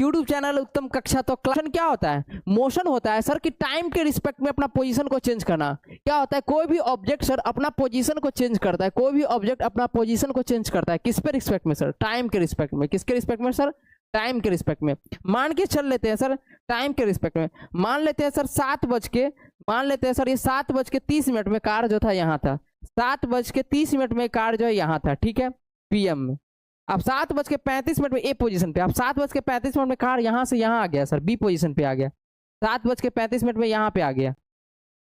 YouTube channel उत्तम कक्षा। तो क्लास क्या होता है? मोशन होता है सर कि टाइम के रिस्पेक्ट में अपना पोजीशन को चेंज करना। क्या होता है? कोई भी ऑब्जेक्ट सर अपना पोजीशन को चेंज करता है, कोई भी ऑब्जेक्ट अपना पोजीशन को चेंज करता है किस पे रिस्पेक्ट में सर? टाइम के रिस्पेक्ट में। किसके रिस्पेक्ट में सर? टाइम के रिस्पेक्ट में। मान के चल लेते हैं सर टाइम के रिस्पेक्ट में, मान लेते हैं सर 7 बज के, मान लेते हैं सर ये 7:30 में कार जो था यहाँ था, 7:30 में कार जो है यहाँ था, ठीक है, PM में। अब 7:35 में ए पोजीशन पे, अब 7:35 में कार यहाँ से यहाँ आ गया सर, B पोजीशन पे आ गया, 7:35 में यहाँ पे आ गया।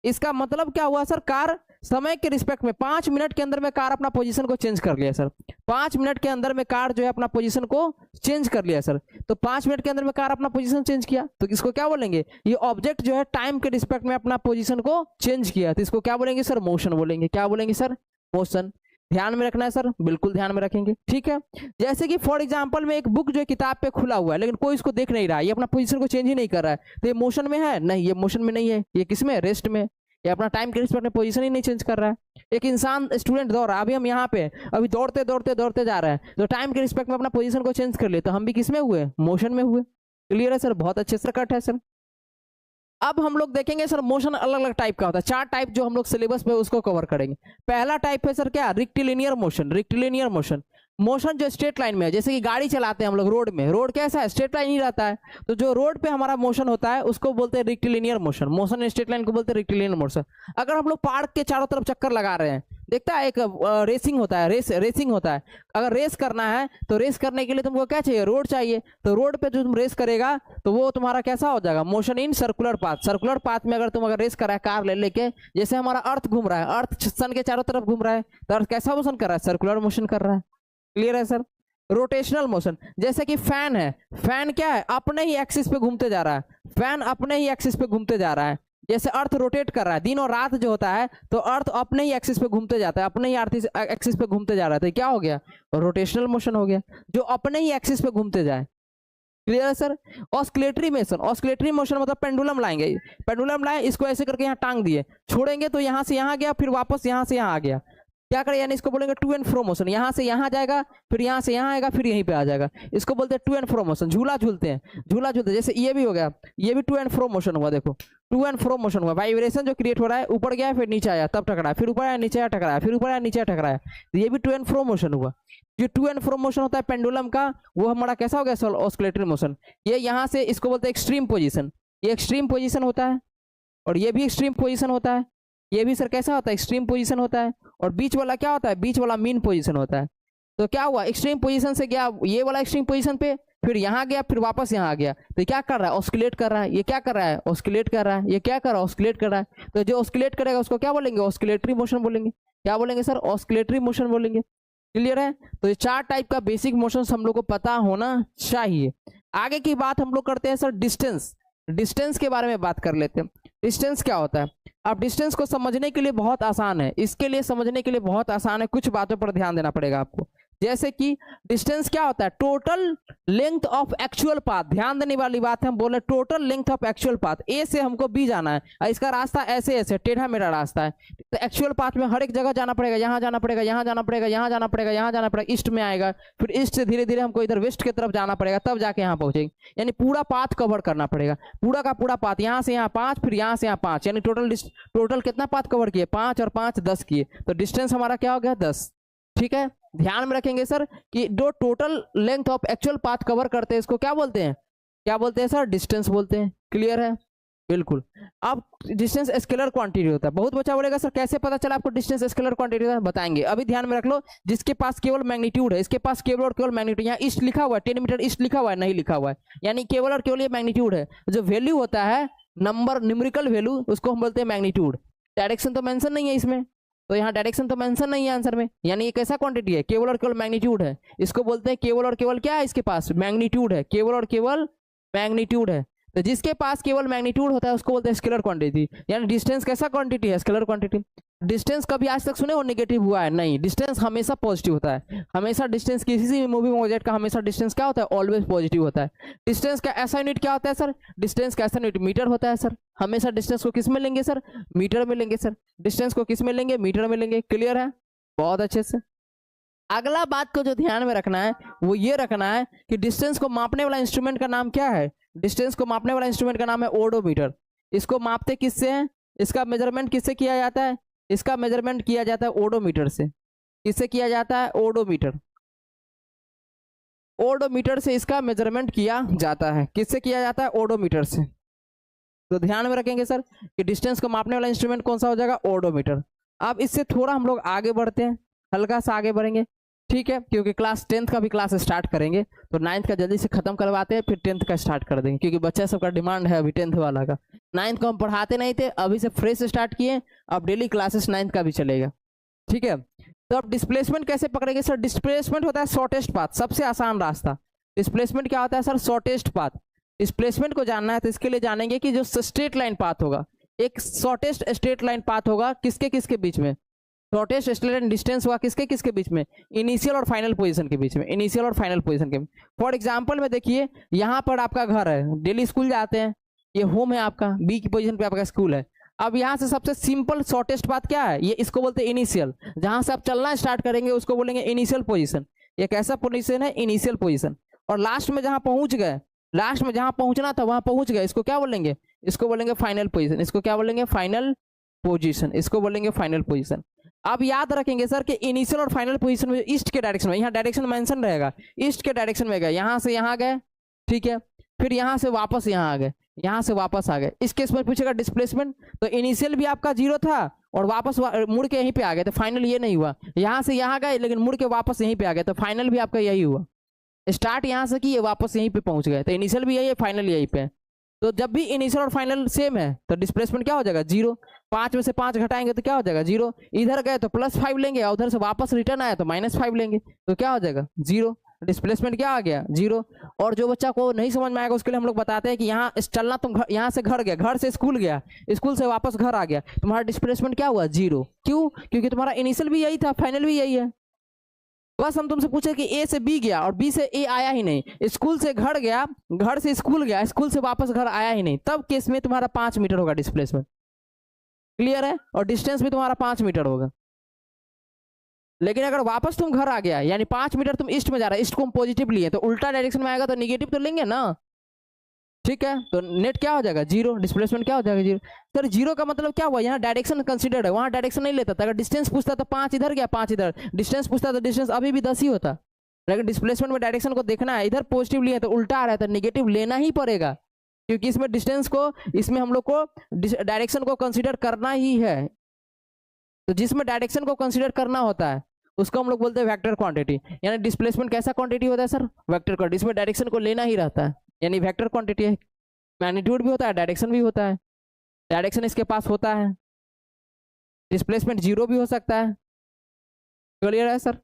इसका मतलब क्या हुआ सर? कार समय के रिस्पेक्ट में 5 मिनट के अंदर में कार अपना पोजीशन को चेंज कर लिया सर। 5 मिनट के अंदर में कार जो है अपना पोजीशन को चेंज कर लिया सर। तो 5 मिनट के अंदर में कार अपना पोजीशन चेंज किया, तो इसको क्या बोलेंगे? ये ऑब्जेक्ट जो है टाइम के रिस्पेक्ट में अपना पोजीशन को चेंज किया, तो इसको क्या बोलेंगे सर? मोशन बोलेंगे। क्या बोलेंगे सर? मोशन। ध्यान में रखना है सर, बिल्कुल ध्यान में रखेंगे, ठीक है। जैसे कि फॉर एग्जांपल में एक बुक जो है किताब पे खुला हुआ है, लेकिन कोई इसको देख नहीं रहा है, ये अपना पोजीशन को चेंज ही नहीं कर रहा है, तो ये मोशन में है? नहीं, ये मोशन में नहीं है। ये किस में? रेस्ट में। ये अपना टाइम के रिस्पेक्ट में पोजीशन ही नहीं चेंज कर रहा है। एक इंसान स्टूडेंट दौड़ रहा है, अभी हम यहाँ पे अभी दौड़ते दौड़ते दौड़ते जा रहे हैं, तो टाइम के रिस्पेक्ट में अपना पोजीशन को चेंज कर लिए, तो हम भी किस में हुए? मोशन में हुए। क्लियर है सर? बहुत अच्छे से कट है सर। अब हम लोग देखेंगे सर मोशन अलग अलग टाइप का होता है, 4 टाइप जो हम लोग सिलेबस पे उसको कवर करेंगे। पहला टाइप है सर क्या? Rectilinear motion. Rectilinear motion, motion जो स्ट्रेट लाइन में है, जैसे कि गाड़ी चलाते हैं हम लोग रोड में, रोड कैसा है? स्ट्रेट लाइन ही रहता है, तो जो रोड पे हमारा मोशन होता है उसको बोलते हैं rectilinear motion. Motion straight line को बोलते हैं रेक्टिलिनियर मोशन। अगर हम लोग पार्क के चारों तरफ चक्कर लगा रहे हैं, देखता है एक रेसिंग होता है, रेसिंग होता है, अगर रेस करना है तो रेस करने के लिए तुमको क्या चाहिए? रोड चाहिए। तो रोड पे जो तुम रेस करेगा तो वो तुम्हारा कैसा हो जाएगा? Motion in circular path. Circular path में अगर तुम रेस कर रहा है कार ले लेके, जैसे हमारा अर्थ घूम रहा है, अर्थ सन के चारों तरफ घूम रहा है, तो अर्थ कैसा मोशन कर रहा है? सर्कुलर मोशन कर रहा है। क्लियर है सर? रोटेशनल मोशन, जैसे कि फैन है, फैन क्या है? अपने ही एक्सिस पे घूमते जा रहा है, फैन अपने ही एक्सिस पे घूमते जा रहा है। जैसे अर्थ रोटेट कर रहा है, दिन और रात जो होता है, तो अर्थ अपने ही एक्सिस पे घूमते जाता है, अपने ही एक्सिस पे घूमते जा रहा है, तो क्या हो गया? रोटेशनल मोशन हो गया, जो अपने ही एक्सिस पे घूमते जाए। क्लियर है sir? Oscillatory motion, oscillatory motion मतलब पेंडुलम लाएंगे, पेंडुलम लाए, इसको ऐसे करके यहाँ टांग दिए, छोड़ेंगे तो यहाँ से यहाँ गया, फिर वापस यहाँ से यहाँ आ गया, क्या करें? यानी इसको बोलेंगे टू एंड फ्रो मोशन। यहाँ से यहाँ जाएगा, फिर यहाँ से यहाँ आएगा, फिर यहीं पे आ जाएगा, इसको बोलते हैं टू एंड फ्रो मोशन। झूला झूलते हैं, झूला झूलते हैं, जैसे ये भी हो गया, ये भी टू एंड फ्रो मोशन हुआ। देखो टू एंड फ्रो मोशन हुआ, वाइब्रेशन जो क्रिएट हो रहा है, ऊपर गया फिर नीचे आया तब टकराया, फिर ऊपर आया नीचे आया टकराया, फिर ऊपर आया नीचे टकराया, तो ये भी टू एंड फ्रो मोशन हुआ। जो टू एंड फ्रो मोशन होता है पेंडुलम का, वो हमारा कैसा हो गया? Oscillatory motion. ये यहाँ से इसको बोलते हैं एक्सट्रीम पोजिशन, ये एक्सट्रीम पोजिशन होता है, और ये भी एक्सट्रीम पोजिशन होता है, ये भी सर कैसा होता है? एक्सट्रीम पोजीशन होता है। और बीच वाला क्या होता है? बीच वाला मीन पोजीशन होता है। तो क्या हुआ? एक्सट्रीम पोजीशन से गया ये वाला एक्सट्रीम पोजीशन पे, फिर यहाँ गया, फिर वापस यहाँ आ गया, तो क्या कर रहा है? ऑस्किलेट कर रहा है। ये क्या कर रहा है? ऑस्किलेट कर रहा है। ये क्या कर रहा है? ऑस्किलेट कर रहा है। तो जो ऑस्किलेट करेगा उसको क्या बोलेंगे? ऑस्किलेटरी मोशन बोलेंगे। क्या बोलेंगे सर? ऑस्किलेटरी मोशन बोलेंगे। क्लियर है? तो ये 4 टाइप का बेसिक मोशन हम लोग को पता होना चाहिए। आगे की बात हम लोग करते हैं सर डिस्टेंस। डिस्टेंस के बारे में बात कर लेते हैं। डिस्टेंस क्या होता है? अब डिस्टेंस को समझने के लिए बहुत आसान है, इसके लिए समझने के लिए बहुत आसान है, कुछ बातों पर ध्यान देना पड़ेगा आपको। जैसे कि डिस्टेंस क्या होता है? Total length of actual path. ध्यान देने वाली बात है, हम बोले total length of actual path. A से हमको बी जाना है, और इसका रास्ता ऐसे ऐसे टेढ़ा मेढ़ा रास्ता है, तो एक्चुअल पाथ में हर एक जगह जाना पड़ेगा, यहाँ जाना पड़ेगा, यहाँ जाना पड़ेगा, यहाँ जाना पड़ेगा, यहाँ जाना पड़ेगा, ईस्ट में आएगा, फिर ईस्ट से धीरे धीरे हमको इधर वेस्ट की तरफ जाना पड़ेगा, तब जाके यहाँ पहुंचेंगे। यानी पूरा पाथ कवर करना पड़ेगा, पूरा का पूरा पाथ, यहाँ से यहाँ 5, फिर यहाँ से यहाँ 5, यानी टोटल कितना पाथ कवर किए? 5 और 5 10 किए, तो डिस्टेंस हमारा क्या हो गया? 10। ठीक है, ध्यान में रखेंगे सर कि जो total length of actual path cover करते हैं इसको क्या बोलते हैं? क्या बोलते हैं सर? डिस्टेंस बोलते हैं। क्लियर है? बिल्कुल। अब डिस्टेंस स्केलर क्वांटिटी होता है। बहुत बच्चा बोलेगा सर कैसे पता चला आपको डिस्टेंस स्केलर क्वांटिटी होता है? बताएंगे, अभी ध्यान में रख लो। जिसके पास केवल मैग्नीट्यूड है, इसके पास केवल और केवल मैग्नीट्यूड, यहाँ ईस्ट लिखा हुआ है, 10 मीटर ईस्ट लिखा हुआ है, नहीं लिखा हुआ है, यानी केवल और केवल ये मैग्नीट्यूड है। जो वैल्यू होता है नंबर, न्यूमेरिकल वैल्यू, उसको हम बोलते हैं मैग्नीट्यूड। डायरेक्शन तो मेंशन नहीं है इसमें, तो यहाँ डायरेक्शन तो मेंशन नहीं है आंसर में, यानी ये कैसा क्वांटिटी है? केवल और केवल मैग्नीट्यूड है। इसको बोलते हैं केवल और केवल क्या है? इसके पास मैग्नीट्यूड है, केवल और केवल मैग्नीट्यूड है। तो जिसके पास केवल मैग्नीट्यूड होता है उसको बोलते हैं स्केलर क्वांटिटी। यानी डिस्टेंस कैसा क्वांटिटी है? Scalar quantity. डिस्टेंस कभी आज तक सुने हो नेगेटिव हुआ है? नहीं, डिस्टेंस हमेशा पॉजिटिव होता है। हमेशा डिस्टेंस किसी भी मूविंग ऑब्जेक्ट का हमेशा डिस्टेंस क्या होता है? ऑलवेज पॉजिटिव होता है। डिस्टेंस का ऐसा यूनिट क्या होता है सर? डिस्टेंस का ऐसा यूनिट मीटर होता है सर। हमेशा डिस्टेंस को किस में लेंगे सर? मीटर में लेंगे सर। डिस्टेंस को किस में लेंगे? मीटर में लेंगे। क्लियर है? बहुत अच्छे से। अगला बात को जो ध्यान में रखना है वो ये रखना है कि डिस्टेंस को मापने वाला इंस्ट्रूमेंट का नाम क्या है। डिस्टेंस को मापने वाला इंस्ट्रूमेंट का नाम है ओडोमीटर। इसको मापते किससे हैं, इसका मेजरमेंट किससे किया जाता है, इसका मेजरमेंट किया जाता है ओडोमीटर से। किससे किया जाता है, ओडोमीटर। ओडोमीटर से इसका मेजरमेंट किया जाता है। किससे किया जाता है, ओडोमीटर से। तो ध्यान में रखेंगे सर कि डिस्टेंस को मापने वाला इंस्ट्रूमेंट कौन सा हो जाएगा, ओडोमीटर। अब इससे थोड़ा हम लोग आगे बढ़ते हैं, हल्का सा आगे बढ़ेंगे, ठीक है, क्योंकि क्लास 10th का भी क्लास स्टार्ट करेंगे तो 9th का जल्दी से खत्म करवाते हैं, फिर 10th का स्टार्ट कर देंगे, क्योंकि बच्चा सबका डिमांड है अभी 10th वाला का। 9th को हम पढ़ाते नहीं थे, अभी से फ्रेश स्टार्ट किए, अब डेली क्लासेस 9th का भी चलेगा, ठीक है। तो अब डिस्प्लेसमेंट कैसे पकड़ेंगे सर, डिस्प्लेसमेंट होता है शॉर्टेस्ट पाथ, सबसे आसान रास्ता। डिस्प्लेसमेंट क्या होता है सर, शॉर्टेस्ट पाथ। डिस्प्लेसमेंट को जानना है तो इसके लिए जानेंगे कि जो स्ट्रेट लाइन पाथ होगा, एक शॉर्टेस्ट स्ट्रेट लाइन पाथ होगा किसके किसके बीच में, शॉर्टेस्ट स्ट्रेट लाइन डिस्टेंस हुआ किसके किसके बीच में, इनिशियल और फाइनल पोजीशन के बीच में, इनिशियल और फाइनल पोजीशन के। फॉर एग्जांपल में देखिए यहाँ पर आपका घर है, डेली स्कूल जाते हैं, ये होम है आपका, बी की पोजीशन पे आपका स्कूल है। अब यहाँ से सबसे सिंपल शॉर्टेस्ट पाथ क्या है, ये इसको बोलते हैं इनिशियल। जहां से आप चलना स्टार्ट करेंगे उसको बोलेंगे इनिशियल पोजीशन। ये कैसा पोजीशन है, इनिशियल पोजीशन। और लास्ट में जहां पहुंच गए, लास्ट में जहां पहुंचना था वहां पहुंच गए, इसको क्या बोलेंगे, इसको बोलेंगे फाइनल पोजीशन। इसको क्या बोलेंगे, फाइनल पोजीशन। इसको बोलेंगे फाइनल पोजीशन। अब याद रखेंगे सर कि इनिशियल और फाइनल पोजीशन में ईस्ट के डायरेक्शन में, यहाँ डायरेक्शन मेंशन रहेगा, ईस्ट के डायरेक्शन में गए, यहाँ से यहाँ गए, ठीक है, फिर यहाँ से वापस यहाँ आ गए, यहाँ से वापस आ गए। इस केस में पूछेगा डिस्प्लेसमेंट, तो इनिशियल भी आपका 0 था और वापस मुड़ के यहीं पे आ गए, तो फाइनल ये नहीं हुआ। यहाँ से यहाँ गए लेकिन मुड़ के वापस यहीं पे आ गए, तो फाइनल भी आपका यही हुआ। स्टार्ट यहाँ से किए, वापस यहीं पे पहुंच गए, तो इनिशियल भी यही है, फाइनल यहीं पे है। तो जब भी इनिशियल और फाइनल सेम है तो डिस्प्लेसमेंट क्या हो जाएगा, 0। 5 में से 5 घटाएंगे तो क्या हो जाएगा, 0। इधर गए तो +5 लेंगे और उधर से वापस रिटर्न आया तो -5 लेंगे, तो क्या हो जाएगा, 0। डिस्प्लेसमेंट क्या आ गया, 0। और जो बच्चा को नहीं समझ में आएगा उसके लिए हम लोग बताते हैं कि यहाँ चलना, तुम यहाँ से घर गया, घर से स्कूल गया, स्कूल से वापस घर आ गया, तुम्हारा डिस्प्लेसमेंट क्या हुआ, 0। क्यों, क्योंकि तुम्हारा इनिशियल भी यही था, फाइनल भी यही है। बस हम तुमसे पूछे कि ए से बी गया और बी से ए आया ही नहीं, स्कूल से घर गया, घर से स्कूल गया, स्कूल से वापस घर आया ही नहीं, तब केस में तुम्हारा 5 मीटर होगा डिस्प्लेसमेंट। क्लियर है, और डिस्टेंस भी तुम्हारा 5 मीटर होगा। लेकिन अगर वापस तुम घर आ गया, यानी 5 मीटर तुम ईस्ट में जा रहा है, ईस्ट को हम पॉजिटिव लिए, तो उल्टा डायरेक्शन में आएगा तो निगेटिव तो लेंगे ना, ठीक है। तो नेट क्या हो जाएगा, 0। डिस्प्लेसमेंट क्या हो जाएगा, 0। सर 0 का मतलब क्या हुआ, यहाँ डायरेक्शन कंसीडर्ड है, वहां डायरेक्शन नहीं लेता था। अगर डिस्टेंस पूछता तो 5 इधर गया, 5 इधर, डिस्टेंस पूछता तो डिस्टेंस अभी भी 10 ही होता। लेकिन डिस्प्लेसमेंट में डायरेक्शन को देखना है, इधर पॉजिटिव लिए तो उल्टा आ रहा है, तो निगेटिव लेना ही पड़ेगा, क्योंकि इसमें डिस्टेंस को, इसमें हम लोग को डायरेक्शन को कंसिडर करना ही है। तो जिसमें डायरेक्शन को कंसिडर करना होता है उसको हम लोग बोलते हैं वेक्टर क्वांटिटी। यानी डिस्प्लेसमेंट कैसा क्वांटिटी होता है सर, वेक्टर क्वांटिटी। इसमें डायरेक्शन को लेना ही रहता है, यानी वेक्टर क्वांटिटी है। मैग्नीट्यूड भी होता है, डायरेक्शन भी होता है। डायरेक्शन इसके पास होता है, डिस्प्लेसमेंट 0 भी हो सकता है, क्लियर है सर।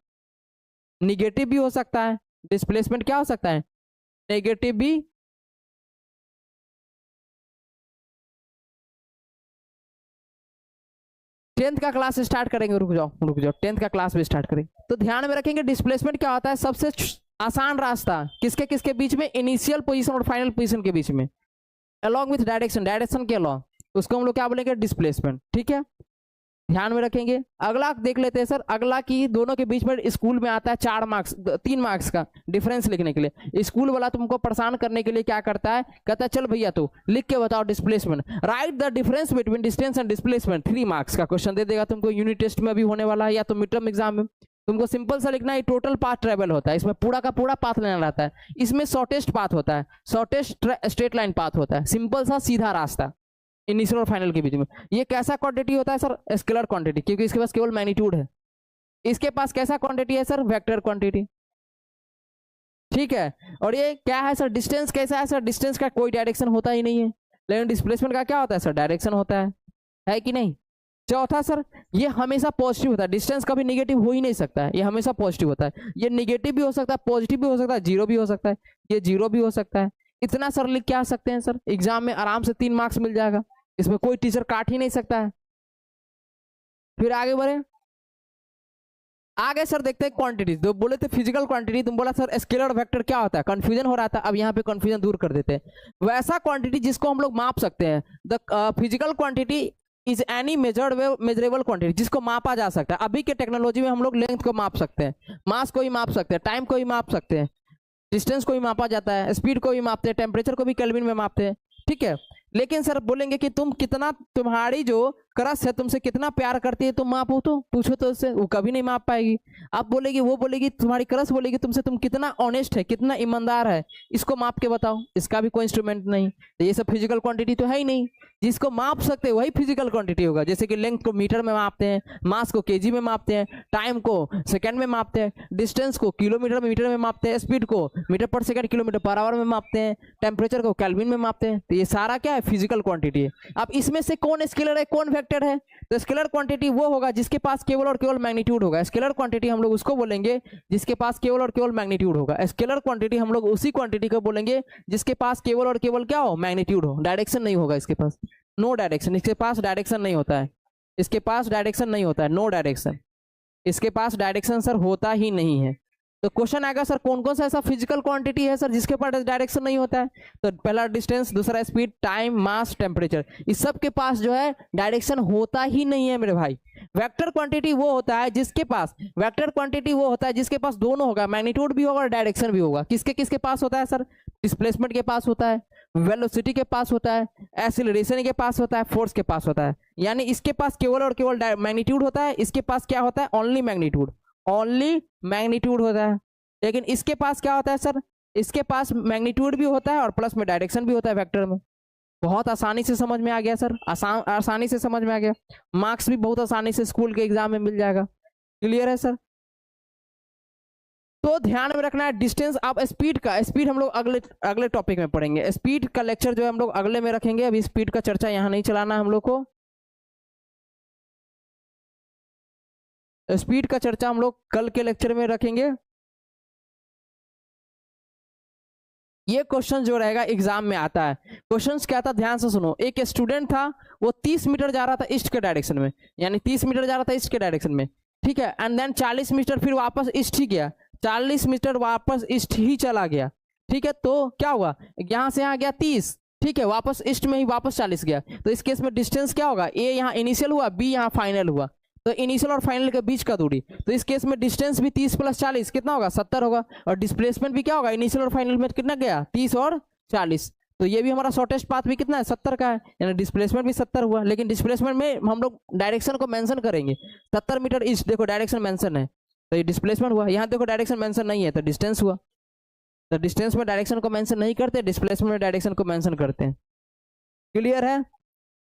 निगेटिव भी हो सकता है, डिस्प्लेसमेंट क्या हो सकता है, नेगेटिव भी। टेंथ का क्लास स्टार्ट करेंगे, रुक जाओ 10th का क्लास भी स्टार्ट करेंगे। तो ध्यान में रखेंगे डिस्प्लेसमेंट क्या होता है, सबसे आसान रास्ता किसके किसके बीच में, इनिशियल पोजीशन और फाइनल पोजीशन के बीच में, अलॉन्ग विथ डायरेक्शन, डायरेक्शन के अलॉन्ग, उसको हम लोग क्या बोलेंगे, डिस्प्लेसमेंट, ठीक है। ध्यान में रखेंगे। अगला देख लेते हैं सर, अगला की दोनों के बीच में स्कूल में आता है 4 मार्क्स, 3 मार्क्स का डिफरेंस लिखने के लिए। स्कूल वाला तुमको परेशान करने के लिए क्या करता है, कहता है चल भैया तू लिख के बताओ displacement, right the difference between distance and displacement. 3 marks का क्वेश्चन दे देगा तुमको, यूनिट टेस्ट में भी होने वाला है या तो मिड टर्म एग्जाम में। तुमको सिंपल सा लिखना है, टोटल पाथ ट्रेवल होता है, इसमें पूरा का पूरा पाथ लेना रहता है। इसमें शॉर्टेस्ट पाथ होता है, शॉर्टेस्ट स्ट्रेट लाइन पाथ होता है, सिंपल सा सीधा रास्ता इनिशियल और फाइनल के बीच में। ये कैसा क्वांटिटी होता है सर, स्केलर क्वांटिटी, क्योंकि इसके पास केवल मैग्नीट्यूड है। इसके पास कैसा क्वांटिटी है सर, वेक्टर क्वांटिटी, ठीक है। और ये क्या है सर, डिस्टेंस कैसा है सर, डिस्टेंस का कोई डायरेक्शन होता ही नहीं है, लेकिन डिस्प्लेसमेंट का क्या होता है सर, डायरेक्शन होता है कि नहीं। चौथा सर, ये हमेशा पॉजिटिव होता है, डिस्टेंस कभी निगेटिव हो ही नहीं सकता है, ये हमेशा पॉजिटिव होता है। ये निगेटिव भी हो सकता है, पॉजिटिव भी हो सकता है, 0 भी हो सकता है, ये 0 भी हो सकता है। इतना सर लिख के आ सकते हैं सर, एग्जाम में आराम से 3 मार्क्स मिल जाएगा, इसमें कोई टीचर काट ही नहीं सकता है। फिर आगे बढ़े, आगे सर देखते हैं क्वांटिटी। तो बोले थे फिजिकल क्वांटिटी, तुम बोला सर स्केलर वेक्टर क्या होता है, कंफ्यूजन हो रहा था, अब यहाँ पे कंफ्यूजन दूर कर देते हैं। वैसा क्वांटिटी जिसको हम लोग माप सकते हैं, the physical quantity is any measurable quantity, जिसको मापा जा सकता है। अभी के टेक्नोलॉजी में हम लोग लेंथ को माप सकते हैं, मास को भी माप सकते हैं, टाइम को भी माप सकते हैं, डिस्टेंस को भी मापा जाता है, स्पीड को भी मापते हैं, टेम्परेचर को भी केल्विन में मापते हैं, ठीक है। लेकिन सर बोलेंगे कि तुम कितना, तुम्हारी जो क्रश है तुमसे कितना प्यार करती है, तुम मापो तो, पूछो तो उससे, वो कभी नहीं माप पाएगी। आप बोलेगी, वो बोलेगी, तुम्हारी क्रश बोलेगी तुमसे, तुम कितना ऑनेस्ट है, कितना ईमानदार है, इसको माप के बताओ, इसका भी कोई इंस्ट्रूमेंट नहीं। तो ये सब फिजिकल क्वांटिटी तो है ही नहीं। जिसको माप सकते हैं वही फिजिकल क्वांटिटी होगा। जैसे कि लेंथ को मीटर में मापते हैं, मास को केजी में मापते हैं, टाइम को सेकंड में मापते हैं, डिस्टेंस को किलोमीटर मीटर में मापते हैं, स्पीड को मीटर पर सेकंड किलोमीटर पर आवर में मापते हैं, टेम्परेचर को केल्विन में मापते हैं। तो ये सारा क्या है, फिजिकल क्वांटिटी है। अब इसमें से कौन स्केलर है, कौन वेक्टर है? तो स्केलर क्वांटिटी वो होगा जिसके पास केवल और केवल मैग्नीट्यूड होगा। स्केलर क्वांटिटी हम लोग उसको बोलेंगे जिसके पास केवल और केवल मैग्नीट्यूड होगा। स्केलर क्वांटिटी हम लोग उसी क्वांटिटी को बोलेंगे जिसके पास केवल और केवल क्या हो, मैग्नीट्यूड हो, डायरेक्शन नहीं होगा इसके पास, नो डायरेक्शन। इसके पास डायरेक्शन नहीं होता है, इसके पास डायरेक्शन नहीं होता है, नो डायरेक्शन, इसके पास डायरेक्शन सर होता ही नहीं है। तो क्वेश्चन आएगा सर कौन कौन सा ऐसा फिजिकल क्वांटिटी है सर जिसके पास डायरेक्शन नहीं होता है? तो पहला डिस्टेंस, दूसरा स्पीड, टाइम, मास, टेम्परेचर, इस सब के पास जो है डायरेक्शन होता ही नहीं है मेरे भाई। वेक्टर क्वांटिटी वो होता है जिसके पास, वेक्टर क्वांटिटी वो होता है जिसके पास दोनों होगा, मैग्नीट्यूड भी होगा और डायरेक्शन भी होगा। किसके किसके पास होता है सर? डिस्प्लेसमेंट के पास होता है, वेलोसिटी के पास होता है, एक्सीलरेशन के पास होता है, फोर्स के पास होता है। यानी इसके पास केवल और केवल मैग्नीट्यूड होता है, इसके पास क्या होता है, ओनली मैग्नीट्यूड, ओनली मैग्नीट्यूड होता है। लेकिन इसके पास क्या होता है सर, इसके पास मैग्नीट्यूड भी होता है और प्लस में डायरेक्शन भी होता है वेक्टर में। बहुत आसानी से समझ में आ गया सर, आसानी से समझ में आ गया। मार्क्स भी बहुत आसानी से स्कूल के एग्जाम में मिल जाएगा। क्लियर है सर? तो ध्यान में रखना है डिस्टेंस। आप स्पीड का, स्पीड हम लोग अगले अगले टॉपिक में पढ़ेंगे। स्पीड का लेक्चर जो है हम लोग अगले में रखेंगे, अभी स्पीड का चर्चा यहाँ नहीं चलाना हम लोग को। स्पीड का चर्चा हम लोग कल के लेक्चर में रखेंगे। ये क्वेश्चन जो रहेगा एग्जाम में आता है, क्वेश्चंस क्या था ध्यान से सुनो। एक स्टूडेंट था, वो 30 मीटर जा रहा था ईस्ट के डायरेक्शन में, यानी 30 मीटर जा रहा था ईस्ट के डायरेक्शन में, ठीक है। एंड देन 40 मीटर फिर वापस ईस्ट ही गया, 40 मीटर वापस ईस्ट ही चला गया, ठीक है। तो क्या हुआ, यहाँ से यहाँ गया 30, ठीक है, वापस ईस्ट में ही वापस 40 गया। तो इस केस में डिस्टेंस क्या होगा, ए यहाँ इनिशियल हुआ, बी यहाँ फाइनल हुआ, तो इनिशियल और फाइनल के बीच का दूरी। तो इस केस में डिस्टेंस भी 30 + 40 कितना होगा, 70 होगा। और डिस्प्लेसमेंट भी क्या होगा, इनिशियल और फाइनल में कितना गया, 30 और 40। तो ये भी हमारा शॉर्टेस्ट पाथ भी कितना है, 70 का है, यानी डिस्प्लेसमेंट भी 70 हुआ। लेकिन डिस्प्लेसमेंट में हम लोग डायरेक्शन को मेंशन करेंगे, 70 मीटर ईस्ट, देखो डायरेक्शन मेंशन है तो ये डिस्प्लेसमेंट हुआ। यहाँ देखो डायरेक्शन मेंशन नहीं है तो डिस्टेंस हुआ। तो डिस्टेंस में डायरेक्शन को मेंशन नहीं करते, डिस्प्लेसमेंट में डायरेक्शन को मेंशन करते हैं। क्लियर है?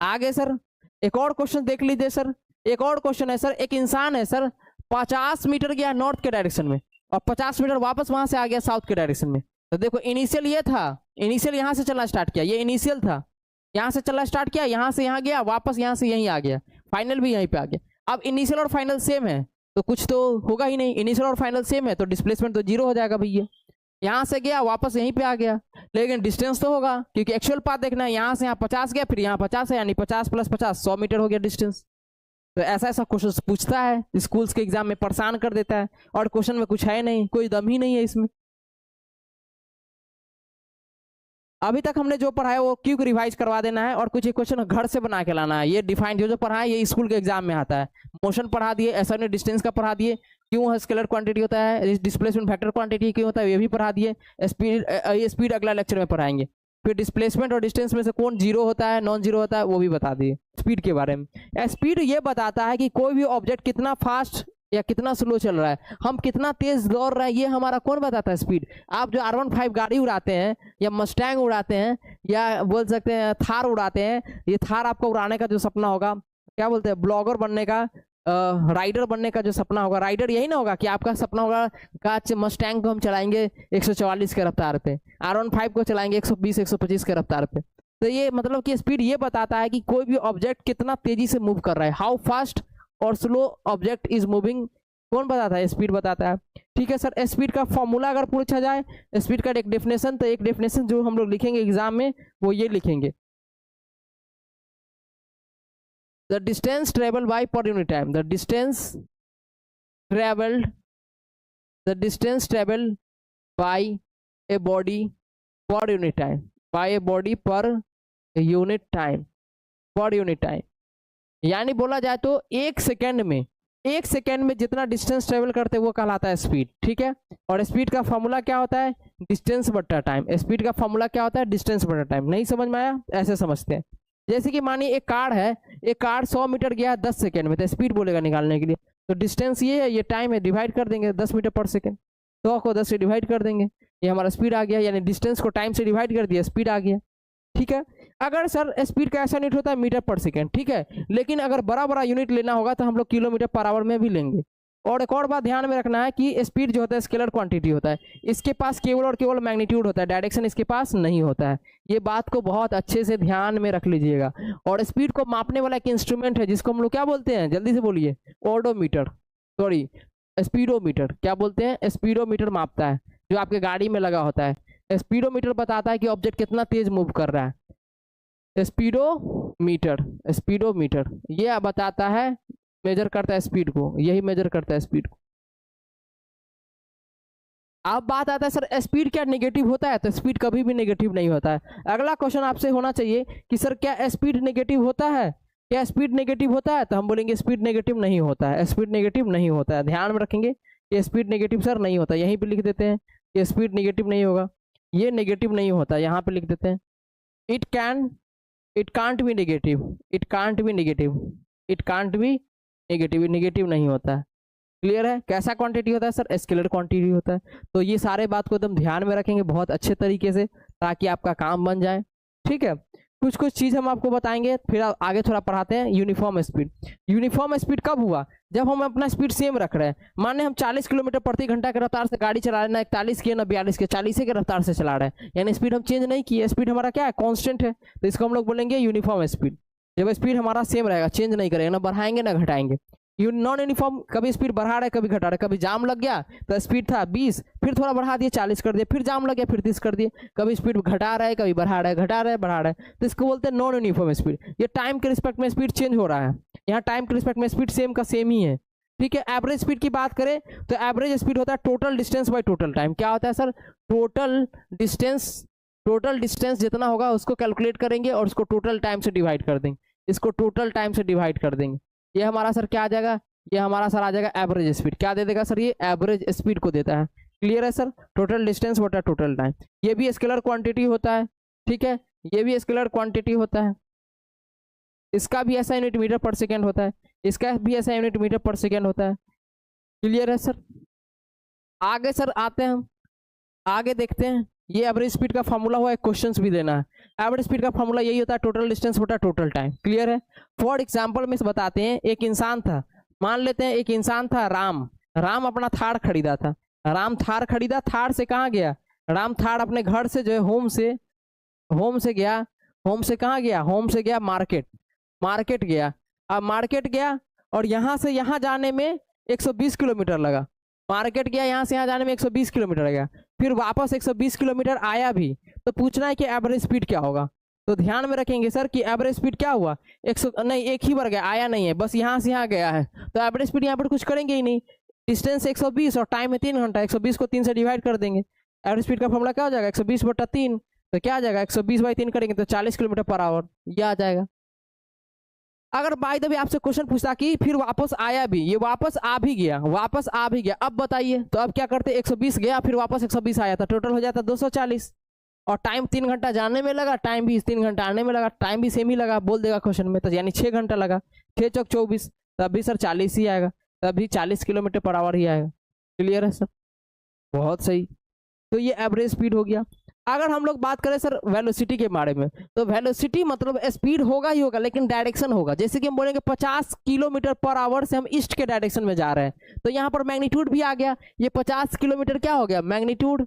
आगे सर एक और क्वेश्चन देख लीजिए सर। एक और क्वेश्चन है सर, एक इंसान है सर, 50 मीटर गया नॉर्थ के डायरेक्शन में और 50 मीटर वापस वहां से आ गया साउथ के डायरेक्शन में। तो देखो इनिशियल ये था, इनिशियल यहाँ से चलना स्टार्ट किया, ये इनिशियल था, यहाँ से चलना स्टार्ट किया, यहाँ से यहाँ गया, वापस यहाँ से यहीं आ गया, फाइनल भी यहीं पे आ गया। अब इनिशियल और फाइनल सेम है तो कुछ तो होगा ही नहीं, इनिशियल और फाइनल सेम है तो डिस्प्लेसमेंट तो 0 हो जाएगा भैया। यहाँ से गया वापस यहीं पे आ गया, लेकिन डिस्टेंस तो होगा क्योंकि एक्चुअल पाथ देखना है। यहाँ से यहाँ 50 गया, फिर यहाँ 50 है, यानी 50 + 50 100 मीटर हो गया डिस्टेंस। तो ऐसा ऐसा क्वेश्चन पूछता है, स्कूल्स के एग्जाम में परेशान कर देता है, और क्वेश्चन में कुछ है नहीं, कोई दम ही नहीं है इसमें। अभी तक हमने जो पढ़ा है वो क्यों रिवाइज करवा देना है और कुछ एक क्वेश्चन घर से बना के लाना है। ये डिफाइन जो जो पढ़ा है ये स्कूल के एग्जाम में आता है। मोशन पढ़ा दिए, ऐसा नहीं डिस्टेंस का पढ़ा दिए, क्यों स्केलर क्वांटिटी होता है, डिस्प्लेसमेंट फैक्टर क्वांटिटी क्यों होता है ये भी पढ़ा दिए। स्पीड अगला लेक्चर में पढ़ाएंगे। फिर डिस्प्लेसमेंट और डिस्टेंस में से कौन 0 होता है, नॉन 0 होता है वो भी बता दिए। स्पीड के बारे में, स्पीड ये बताता है कि कोई भी ऑब्जेक्ट कितना फास्ट या कितना स्लो चल रहा है, हम कितना तेज दौड़ रहे हैं, ये हमारा कौन बताता है, स्पीड। आप जो R15 गाड़ी उड़ाते हैं या मस्टैंग उड़ाते हैं या बोल सकते हैं थार उड़ाते हैं, ये थार आपको उड़ाने का जो सपना होगा, क्या बोलते हैं, ब्लॉगर बनने का, राइडर बनने का जो सपना होगा, राइडर यही ना होगा कि आपका सपना होगा काच मस्टैंग को हम चलाएंगे 144 के रफ्तार पे, R15 को चलाएंगे 120 125 के रफ्तार पे। तो ये मतलब कि स्पीड ये बताता है कि कोई भी ऑब्जेक्ट कितना तेजी से मूव कर रहा है, हाउ फास्ट और स्लो ऑब्जेक्ट इज मूविंग, कौन बताता है, स्पीड बताता है। ठीक है सर, स्पीड का फॉर्मूला अगर पूछा जाए, स्पीड का एक डेफिनेशन, तो एक डेफिनेशन जो हम लोग लिखेंगे एग्जाम में वो ये लिखेंगे, the distance traveled by per unit time, the distance traveled by a body per unit time, by a body per unit time, per unit time, यानी बोला जाए तो एक सेकेंड में जितना डिस्टेंस ट्रेवल करते हैं वो कहलाता है स्पीड, ठीक है। और स्पीड का फॉर्मूला क्या होता है, डिस्टेंस बट्टा टाइम। स्पीड का फॉर्मूला क्या होता है, डिस्टेंस बट्टा टाइम। नहीं समझ में आया, ऐसे समझते हैं। जैसे कि मानिए एक कार है, एक कार 100 मीटर गया 10 सेकेंड में, तो स्पीड बोलेगा निकालने के लिए। तो डिस्टेंस ये है, ये टाइम है, डिवाइड कर देंगे 10 मीटर पर सेकेंड। 100 को 10 से डिवाइड कर देंगे, ये हमारा स्पीड आ गया। यानी डिस्टेंस को टाइम से डिवाइड कर दिया, स्पीड आ गया, ठीक है। अगर सर स्पीड का ऐसा यूनिट होता है मीटर पर सेकेंड, ठीक है, लेकिन अगर बड़ा बड़ा यूनिट लेना होगा तो हम लोग किलोमीटर पर आवर में भी लेंगे। और एक और बात ध्यान में रखना है कि स्पीड जो होता है स्केलर क्वांटिटी होता है, इसके पास केवल और केवल मैग्नीट्यूड होता है, डायरेक्शन इसके पास नहीं होता है। ये बात को बहुत अच्छे से ध्यान में रख लीजिएगा। और स्पीड को मापने वाला एक इंस्ट्रूमेंट है जिसको हम लोग क्या बोलते हैं, जल्दी से बोलिए, ओडोमीटर, सॉरी स्पीडोमीटर। क्या बोलते हैं, स्पीडोमीटर मापता है, जो आपके गाड़ी में लगा होता है। स्पीडोमीटर बताता है कि ऑब्जेक्ट कितना तेज मूव कर रहा है। स्पीडोमीटर ये बताता है, मेजर करता है स्पीड को, यही मेजर करता है स्पीड को। अब बात आता है सर स्पीड क्या नेगेटिव होता है, तो स्पीड कभी भी नेगेटिव नहीं होता है। अगला क्वेश्चन आपसे होना चाहिए कि सर क्या स्पीड नेगेटिव होता है, क्या स्पीड नेगेटिव होता है, तो हम बोलेंगे स्पीड नेगेटिव नहीं होता है, स्पीड नेगेटिव नहीं होता है। ध्यान में रखेंगे ये स्पीड नेगेटिव सर नहीं होता, यहीं पे लिख देते हैं ये स्पीड नेगेटिव नहीं होगा, ये नेगेटिव नहीं होता, यहाँ पे लिख देते हैं। It can't be negative, it can't be negative, it can't be negative, negative नहीं होता है। क्लियर है, कैसा क्वांटिटी होता है सर, स्केलर क्वांटिटी होता है। तो ये सारे बात को एकदम ध्यान में रखेंगे बहुत अच्छे तरीके से, ताकि आपका काम बन जाए, ठीक है। कुछ कुछ चीज हम आपको बताएंगे, फिर आगे थोड़ा पढ़ाते हैं। यूनिफॉर्म स्पीड, यूनिफॉर्म स्पीड कब हुआ, जब हम अपना स्पीड सेम रख रहे हैं। माने हम 40 किलोमीटर प्रति घंटा की रफ्तार से गाड़ी चला रहे हैं, ना 41 की ना 42 के, 40 की रफ्तार से चला रहे हैं, यानी स्पीड हम चेंज नहीं किए, स्पीड हमारा क्या है, कांस्टेंट है। तो इसको हम लोग बोलेंगे यूनिफॉर्म स्पीड। जब स्पीड हमारा सेम रहेगा, चेंज नहीं करेगा, ना बढ़ाएंगे ना घटाएंगे। नॉन यूनिफॉर्म, कभी स्पीड बढ़ा रहा है कभी घटा रहा है। कभी जाम लग गया तो स्पीड था 20, फिर थोड़ा बढ़ा दिए 40 कर दिए, फिर जाम लग गया फिर 30 कर दिए। कभी स्पीड घटा रहा है कभी बढ़ा रहा है, घटा रहा है बढ़ा रहा है, तो इसको बोलते हैं नॉन यूनिफॉर्म स्पीड। ये टाइम के रिस्पेक्ट में स्पीड चेंज हो रहा है, यहाँ टाइम के रिस्पेक्ट में स्पीड सेम का सेम ही है, ठीक है। एवरेज स्पीड की बात करें तो एवरेज स्पीड होता है total distance by total time. क्या होता है सर, टोटल डिस्टेंस जितना होगा उसको कैलकुलेट करेंगे और उसको टोटल टाइम से डिवाइड कर देंगे, इसको टोटल टाइम से डिवाइड कर देंगे। ये हमारा सर क्या आ जाएगा, ये हमारा सर आ जाएगा एवरेज स्पीड। क्या दे देगा सर, ये एवरेज स्पीड को देता है। क्लियर है सर, टोटल डिस्टेंस बटा टोटल टाइम। ये भी स्केलर क्वांटिटी होता है, ठीक है, ये भी स्केलर क्वांटिटी होता है। इसका भी ऐसा यूनिट मीटर पर सेकेंड होता है, इसका भी ऐसा यूनिट मीटर पर सेकेंड होता है। क्लियर है सर। आगे सर आते हैं हम, आगे देखते हैं। ये एवरेज स्पीड का फॉर्मूला हुआ है, क्वेश्चंस भी देना है। एवरेज स्पीड का फॉर्मूला यही होता है, टोटल डिस्टेंस बटा टोटल टाइम। क्लियर है। फॉर एग्जांपल में बताते हैं, एक इंसान था, मान लेते हैं एक इंसान था राम अपना थार खरीदा था। राम थार खरीदा, थार से कहाँ गया, राम थार अपने घर से जो है होम से गया, होम से कहाँ गया, होम से गया मार्केट गया। अब मार्केट गया और यहाँ से यहाँ जाने में 120 किलोमीटर लगा। मार्केट गया, यहाँ से यहाँ जाने में 120 किलोमीटर लगा, फिर वापस 120 किलोमीटर आया भी। तो पूछना है कि एवरेज स्पीड क्या होगा। तो ध्यान में रखेंगे सर कि एवरेज स्पीड क्या हुआ, 100 नहीं, एक ही बार गया, आया नहीं है, बस यहाँ से यहाँ गया है। तो एवरेज स्पीड यहाँ पर कुछ करेंगे ही नहीं। डिस्टेंस 120 और टाइम है 3 घंटा, 120 को 3 से डिवाइड कर देंगे। एवरेज स्पीड का फॉर्मूला क्या हो जाएगा, 120 बटा 3। तो क्या आ जाएगा, 120/3 करेंगे तो 40 किलोमीटर पर आवर, ये आ जाएगा। अगर बाय द वे आपसे क्वेश्चन पूछता कि फिर वापस आया भी, ये वापस आ भी गया, अब बताइए, तो अब क्या करते, 120 गया फिर वापस 120 आया था, टोटल हो जाता 240। और टाइम 3 घंटा जाने में लगा, टाइम भी 3 घंटा आने में लगा, टाइम भी सेम ही लगा, बोल देगा क्वेश्चन में। तो यानी 6 घंटा लगा, 6 चौक 24, तब भी सर 40 ही आएगा, तब भी 40 किलोमीटर पर आवर ही आएगा। क्लियर है सर, बहुत सही। तो ये एवरेज स्पीड हो गया। अगर हम लोग बात करें सर वेलोसिटी के बारे में, तो वेलोसिटी मतलब स्पीड होगा ही होगा, लेकिन डायरेक्शन होगा। जैसे कि हम बोलेंगे 50 किलोमीटर पर आवर से हम ईस्ट के डायरेक्शन में जा रहे हैं, तो यहाँ पर मैग्नीट्यूड भी आ गया। ये 50 किलोमीटर क्या हो गया, मैग्नीट्यूड,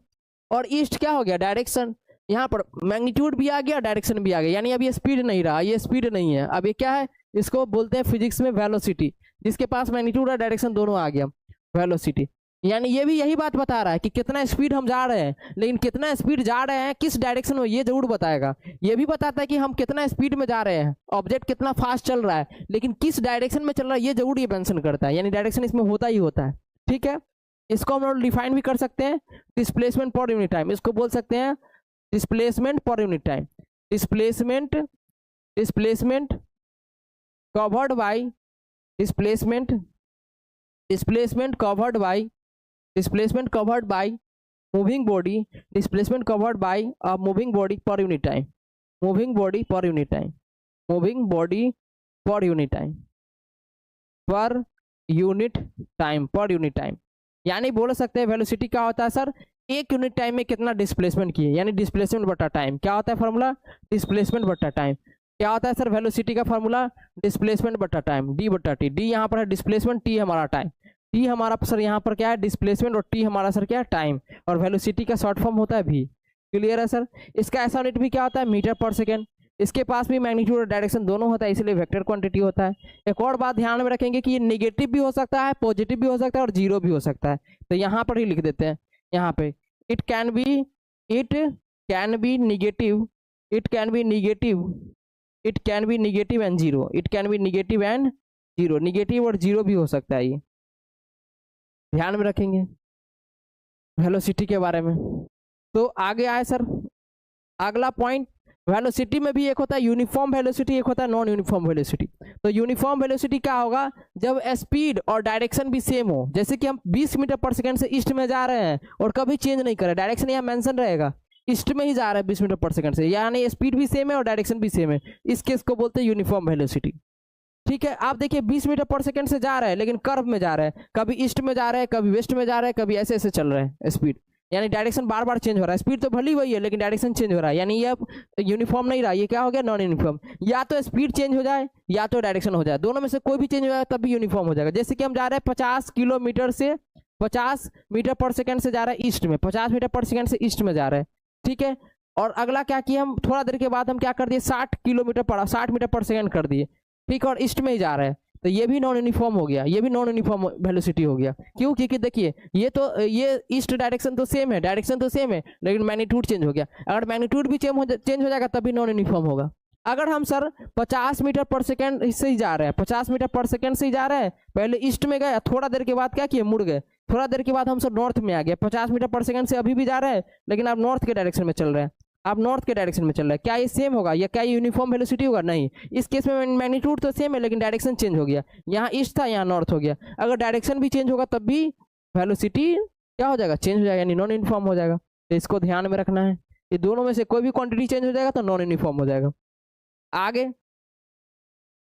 और ईस्ट क्या हो गया, डायरेक्शन। यहाँ पर मैग्नीट्यूड भी आ गया, डायरेक्शन भी आ गया, यानी अब ये स्पीड नहीं रहा, ये स्पीड नहीं है, अब ये क्या है, इसको बोलते हैं फिजिक्स में वेलोसिटी। जिसके पास मैग्नीट्यूड और डायरेक्शन दोनों आ गया, वेलोसिटी। यानी ये भी यही बात बता रहा है कि कितना स्पीड हम जा रहे हैं, लेकिन कितना स्पीड जा रहे हैं किस डायरेक्शन में ये जरूर बताएगा। ये भी बताता है कि हम कितना स्पीड में जा रहे हैं, ऑब्जेक्ट कितना फास्ट चल रहा है, लेकिन किस डायरेक्शन में चल रहा है ये जरूर ये मेंशन करता है। यानी डायरेक्शन इसमें होता ही होता है, ठीक है। इसको हम लोग डिफाइन भी कर सकते हैं, डिस्प्लेसमेंट पर यूनिट टाइम, इसको बोल सकते हैं displacement per unit time. Displacement covered by displacement, displacement covered by, displacement covered by moving body, displacement covered by a moving body per unit time, moving body per unit time, moving body per unit time, per unit time, per unit time. यानी बोल सकते हैं velocity क्या होता है sir, एक unit time में कितना डिस्प्लेसमेंट किए, यानी डिस्प्लेसमेंट बटा टाइम। क्या होता है फॉर्मूला, डिस्प्लेसमेंट बटा टाइम। क्या होता है सर वेलोसिटी का फॉर्मूला, डिस्प्लेसमेंट बटा टाइम, डी बटा टी। डी यहाँ पर है डिस्प्लेसमेंट, टी हमारा टाइम। टी हमारा सर यहाँ पर क्या है डिस्प्लेसमेंट, और टी हमारा सर क्या है टाइम, और वेलोसिटी का शॉर्ट फॉर्म होता है भी। क्लियर है सर। इसका ऐसा यूनिट भी क्या होता है, मीटर पर सेकेंड। इसके पास भी मैग्नीट्यूड और डायरेक्शन दोनों होता है, इसलिए वेक्टर क्वांटिटी होता है। एक और बात ध्यान में रखेंगे कि ये नेगेटिव भी हो सकता है, पॉजिटिव भी हो सकता है, और जीरो भी हो सकता है। तो यहाँ पर ही लिख देते हैं, यहाँ पे it can be negative, it can be negative, it can be negative and zero, it can be negative and zero, negative और जीरो भी हो सकता है। ये ध्यान में रखेंगे वेलोसिटी के बारे में। तो आगे आए सर अगला पॉइंट, वेलोसिटी में भी एक होता है यूनिफॉर्म वेलोसिटी, एक होता है नॉन यूनिफॉर्म वेलोसिटी। तो यूनिफॉर्म वेलोसिटी क्या होगा, जब स्पीड और डायरेक्शन भी सेम हो। जैसे कि हम 20 मीटर पर सेकंड से ईस्ट में जा रहे हैं और कभी चेंज नहीं कर रहे, डायरेक्शन यहाँ मेंशन रहेगा, ईस्ट में ही जा रहा है 20 मीटर पर सेकंड से, यानी स्पीड भी सेम है और डायरेक्शन भी सेम है। इस केस को बोलते हैं यूनिफॉर्म वेलोसिटी। ठीक है, आप देखिए 20 मीटर पर सेकंड से जा रहा है, लेकिन कर्व में जा रहा है, कभी ईस्ट में जा रहा है, कभी वेस्ट में जा रहा है, कभी ऐसे ऐसे चल रहा है स्पीड, यानी डायरेक्शन बार बार चेंज हो रहा है। स्पीड तो भली वही है, लेकिन डायरेक्शन चेंज हो रहा है, यानी ये अब यूनिफॉर्म नहीं रहा, ये क्या हो गया, नॉन यूनिफॉर्म। या तो स्पीड चेंज हो जाए या तो डायरेक्शन हो जाए, दोनों में से कोई भी चेंज हो जाए तब भी यूनिफॉर्म हो जाएगा। जैसे कि हम जा रहे हैं 50 किलोमीटर से 50 मीटर पर सेकंड से जा रहा है ईस्ट में, 50 मीटर पर सेकंड से ईस्ट में जा रहा है। ठीक है, और अगला क्या किया हम, थोड़ा देर के बाद हम क्या कर दिए, 60 मीटर पर सेकंड कर दिए। ठीक है, और ईस्ट में ही जा रहा है, तो ये भी नॉन यूनिफॉर्म हो गया, ये भी नॉन यूनिफॉर्म वेलोसिटी हो गया। क्यों, क्योंकि देखिए ये ईस्ट डायरेक्शन तो सेम है, डायरेक्शन तो सेम है, लेकिन मैग्नीट्यूड चेंज हो गया। अगर मैग्नीट्यूड भी चेंज हो जाएगा तभी नॉन यूनिफॉर्म होगा। अगर हम सर 50 मीटर पर सेकंड से ही जा रहे हैं, 50 मीटर पर सेकंड से ही जा रहे हैं, पहले ईस्ट में गए, थोड़ा देर के बाद क्या किए, मुड़ गए, थोड़ा देर के बाद हम सर नॉर्थ में आ गए। 50 मीटर पर सेकंड से अभी भी जा रहे हैं, लेकिन आप नॉर्थ के डायरेक्शन में चल रहे हैं, आप नॉर्थ के डायरेक्शन में चल रहे हैं। क्या ये सेम होगा या क्या ये यूनिफॉर्म वेलोसिटी होगा, नहीं। इस केस में मैग्नीट्यूड तो सेम है, लेकिन डायरेक्शन चेंज हो गया, यहाँ ईस्ट था यहाँ नॉर्थ हो गया। अगर डायरेक्शन भी चेंज होगा तब भी वेलोसिटी क्या हो जाएगा, चेंज हो जाएगा, यानी नॉन यूनिफॉर्म हो जाएगा। तो इसको ध्यान में रखना है, ये दोनों में से कोई भी क्वांटिटी चेंज हो जाएगा तो नॉन यूनिफॉर्म हो जाएगा। आगे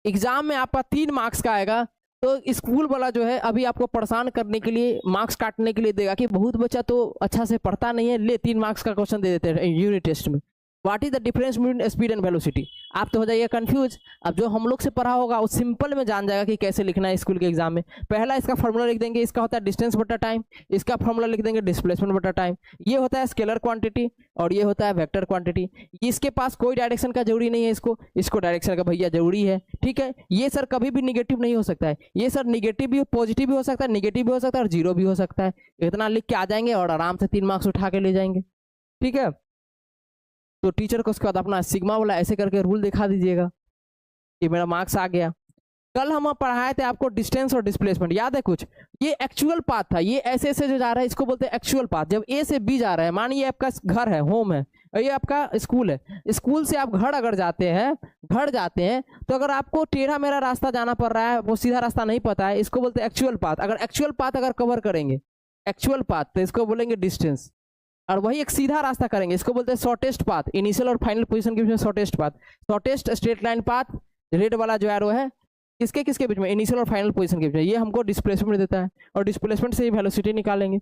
एग्जाम में आपका 3 मार्क्स का आएगा, तो स्कूल वाला जो है अभी आपको परेशान करने के लिए, मार्क्स काटने के लिए देगा कि बहुत बच्चा तो अच्छा से पढ़ता नहीं है, ले 3 मार्क्स का क्वेश्चन दे देते हैं यूनिट टेस्ट में। What is the difference between speed and velocity. आप तो हो जाइए कंफ्यूज। अब जो हम लोग से पढ़ा होगा वो सिंपल में जान जाएगा कि कैसे लिखना है स्कूल के एग्जाम में। पहला इसका फॉर्मूला लिख देंगे, इसका होता है डिस्टेंस बटा टाइम, इसका फॉर्मूला लिख देंगे डिस्प्लेसमेंट बटा टाइम। ये होता है स्केलर क्वांटिटी और ये होता है वेक्टर क्वांटिटी। इसके पास कोई डायरेक्शन का जरूरी नहीं है, इसको डायरेक्शन का भैया जरूरी है। ठीक है, ये सर कभी भी निगेटिव नहीं हो सकता है, ये सर निगेटिव भी पॉजिटिव भी हो सकता है, निगेटिव भी हो सकता है और जीरो भी हो सकता है। इतना लिख के आ जाएंगे और आराम से 3 मार्क्स उठा के ले जाएंगे। ठीक है, तो टीचर को उसके बाद अपना सिग्मा वाला ऐसे करके रूल दिखा दीजिएगा कि मेरा मार्क्स आ गया। कल हम पढ़ाए थे आपको डिस्टेंस और डिस्प्लेसमेंट, याद है कुछ। ये एक्चुअल पाथ था, ये ऐसे ऐसे जो जा रहा है इसको बोलते हैं एक्चुअल पाथ। जब ए से बी जा रहा है, मानिए आपका घर है, होम है, ये आपका स्कूल है, स्कूल से आप घर अगर जाते हैं, तो अगर आपको टेढ़ा मेढ़ा रास्ता जाना पड़ रहा है, वो सीधा रास्ता नहीं पता है, इसको बोलते हैं एक्चुअल पाथ। अगर एक्चुअल पाथ अगर कवर करेंगे एक्चुअल पाथ, तो इसको बोलेंगे डिस्टेंस। और वही एक सीधा रास्ता करेंगे, इसको बोलते हैं शॉर्टेस्ट पाथ। इनिशियल और फाइनल पोजीशन के बीच में shortest path, shortest straight line path, red वाला जो एरो है, किसके बीच में, इनिशियल और फाइनल पोजीशन के बीच में। ये हमको डिस्प्लेसमेंट देता है और डिस्प्लेसमेंट से ही वेलोसिटी निकालेंगे।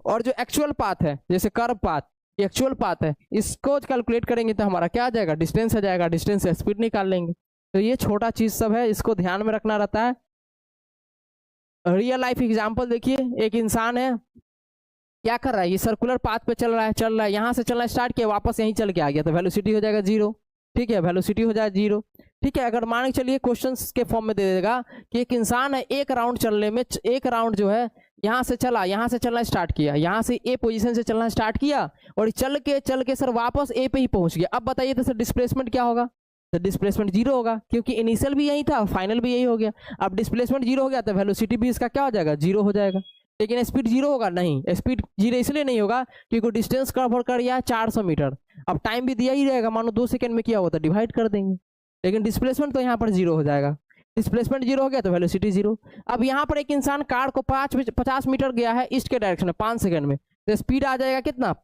और जो एक्चुअल पाथ है, जैसे कर्व पाथ, ये एक्चुअल पाथ है, इसको कैलकुलेट करेंगे तो हमारा क्या आ जाएगा, डिस्टेंस आ जाएगा, डिस्टेंस से स्पीड निकाल लेंगे। तो ये छोटा चीज सब है, इसको ध्यान में रखना रहता है। रियल लाइफ एग्जाम्पल देखिए, एक इंसान है, क्या कर रहा है, ये सर्कुलर पाथ पे चल रहा है, यहाँ से चलना स्टार्ट किया, वापस यहीं चल के आ गया, तो वेलोसिटी हो जाएगा 0। ठीक है, वेलोसिटी हो जाएगा 0। ठीक है, अगर मान के चलिए क्वेश्चंस के फॉर्म में दे देगा कि एक इंसान है, एक राउंड चलने में, एक राउंड जो है यहाँ से चलना स्टार्ट किया, यहाँ से ए पोजीशन से चलना स्टार्ट किया और चल के सर वापस ए पे ही पहुंच गया। अब बताइए तो सर डिस्प्लेसमेंट क्या होगा, तो डिस्प्लेसमेंट 0 होगा, क्योंकि इनिशियल भी यही था, फाइनल भी यही हो गया। अब डिस्प्लेसमेंट 0 हो गया तो वेलोसिटी भी इसका क्या हो जाएगा, 0 हो जाएगा। लेकिन स्पीड 0 होगा, नहीं, स्पीड 0 इसलिए नहीं होगा क्योंकि डिस्टेंस कवर कर दिया 400 मीटर। अब टाइम भी दिया ही रहेगा, मानो 2 सेकंड में किया होता, डिवाइड कर देंगे, लेकिन डिस्प्लेसमेंट तो यहाँ पर 0 हो जाएगा। डिस्प्लेसमेंट जीरो हो गया तो वेलोसिटी जीरो। अब यहाँ पर एक इंसान कार को 50 मीटर गया है ईस्ट के डायरेक्शन में 5 सेकंड में, तो स्पीड आ जाएगा कितना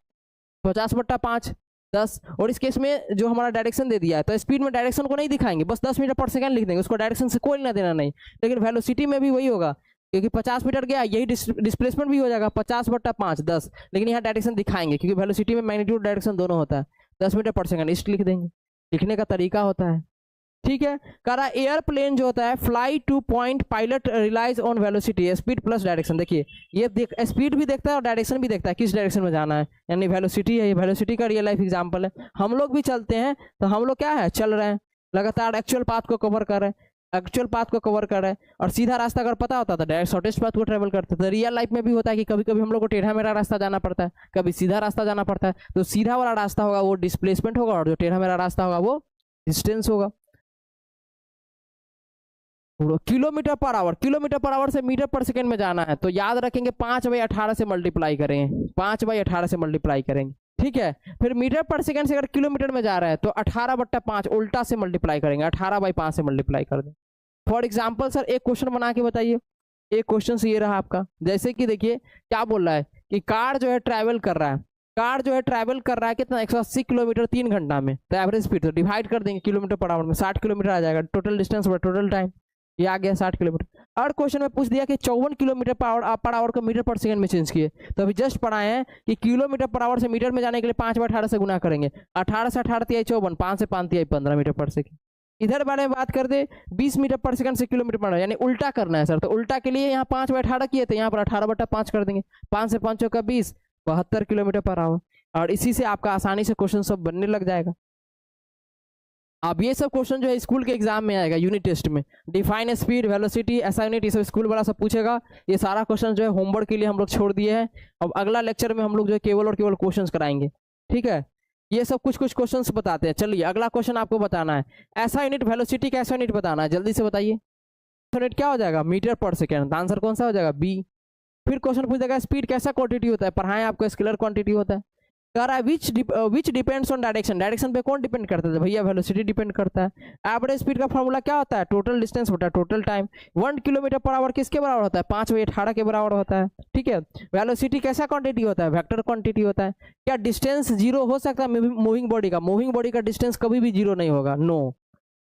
50/5 10। और इस केस में जो हमारा डायरेक्शन दे दिया है तो स्पीड में डायरेक्शन को नहीं दिखाएंगे, बस 10 मीटर पर सेकंड लिख देंगे, उसको डायरेक्शन से कोई लेना देना नहीं। लेकिन वेलोसिटी में भी वही होगा, क्योंकि 50 मीटर गया, यही डिस्प्लेसमेंट भी हो जाएगा 50/5 10, लेकिन यहाँ डायरेक्शन दिखाएंगे क्योंकि वेलोसिटी में मैग्नीट्यूड डायरेक्शन दोनों होता है। 10 मीटर पर सेकंड ईस्ट लिख देंगे, लिखने का तरीका होता है। ठीक है, कह रहा एयरप्लेन जो होता है fly to point pilot relies on velocity speed plus direction. देखिए ये स्पीड भी देखता है और डायरेक्शन भी देखता है, किस डायरेक्शन में जाना है, यानी वेलोसिटी है, ये वेलोसिटी का रियल लाइफ एग्जांपल है। हम लोग भी चलते हैं तो हम लोग क्या है चल रहे हैं, लगातार एक्चुअल पाथ को कवर कर रहे हैं, एक्चुअल पाथ को कवर कर रहे हैं। और सीधा रास्ता अगर पता होता तो डायरेक्ट शॉर्टेस्ट पाथ को ट्रेवल करते। तो रियल लाइफ में भी होता है कि कभी कभी हम लोग को टेढ़ा मेढ़ा रास्ता जाना पड़ता है, कभी सीधा रास्ता जाना पड़ता है। तो सीधा वाला रास्ता होगा वो डिस्प्लेसमेंट होगा और जो टेढ़ा मेढ़ा रास्ता होगा वो डिस्टेंस होगा। किलोमीटर पर आवर से मीटर पर सेकंड में जाना है तो याद रखेंगे 5/18 से मल्टीप्लाई करेंगे, 5/18 से मल्टीप्लाई करेंगे। ठीक है, फिर मीटर पर सेकंड से अगर किलोमीटर में जा रहा है तो 18/5 उल्टा से मल्टीप्लाई करेंगे, 18/5 से मल्टीप्लाई कर दें। फॉर एग्जाम्पल सर एक क्वेश्चन बना के बताइए। एक क्वेश्चन से ये रहा आपका, जैसे कि देखिए क्या बोल रहा है कि कार जो है ट्रैवल कर रहा है कितना 180 किलोमीटर 3 घंटा में, तो एवरेज स्पीड तो डिवाइड कर देंगे किलोमीटर पर आवर में, 60 किलोमीटर आ जाएगा। टोटल डिस्टेंस और टोटल टाइम ये आ गया 60 किलोमीटर। और क्वेश्चन में पूछ दिया कि 54 किलोमीटर पर आवर को मीटर पर सेकंड में चेंज किए, तो अभी जस्ट पढ़ाए हैं कि किलोमीटर पर आवर से मीटर में जाने के लिए 5/18 से गुना करेंगे, 18 से 18 तिहाई 54, 5 से 5 तिहाई 15 मीटर पर सेकंड। इधर बारे में बात कर दे 20 मीटर पर सेकंड से किलोमीटर पर आवर, यानी उल्टा करना है सर, तो उल्टा के लिए यहाँ 5/18 किए थे, यहाँ पर 18/5 कर देंगे, 5 से 5 का 20, 72 किलोमीटर पर आवर। और इसी से आपका आसानी से क्वेश्चन सब बनने लग जाएगा। अब ये सब क्वेश्चन जो है स्कूल के एग्जाम में आएगा, यूनिट टेस्ट में। Define speed, velocity, SI unit, ये सब स्कूल वाला सब पूछेगा। ये सारा क्वेश्चन जो है होमवर्क के लिए हम लोग छोड़ दिए हैं। अब अगला लेक्चर में हम लोग जो है केवल और केवल क्वेश्चंस कराएंगे। ठीक है, ये सब कुछ क्वेश्चंस बताते हैं। चलिए अगला क्वेश्चन आपको बताना है, एसआई यूनिट वेलोसिटी का एसआई यूनिट बताना है, जल्दी से बताइए। यूनिट क्या हो जाएगा मीटर पर सेकेंड, आंसर कौन सा हो जाएगा बी। फिर क्वेश्चन पूछ देगा स्पीड कैसा क्वांटिटी होता है, पढ़ाएं आपको स्केलर क्वांटिटी होता है। कह रहा है which depends on direction, direction पे कौन डिपेंड करता है भैया, वेलोसिटी डिपेंड करता है। एवरेज स्पीड का फॉर्मूला क्या होता है, टोटल डिस्टेंस होता है total time. 1 kilometre per hour किसके बराबर होता है, 5/18 के बराबर होता है। ठीक है, वेलोसिटी कैसा क्वांटिटी होता है, वेक्टर क्वांटिटी होता है। क्या डिस्टेंस जीरो हो सकता है मूविंग बॉडी का डिस्टेंस कभी भी जीरो नहीं होगा, नो।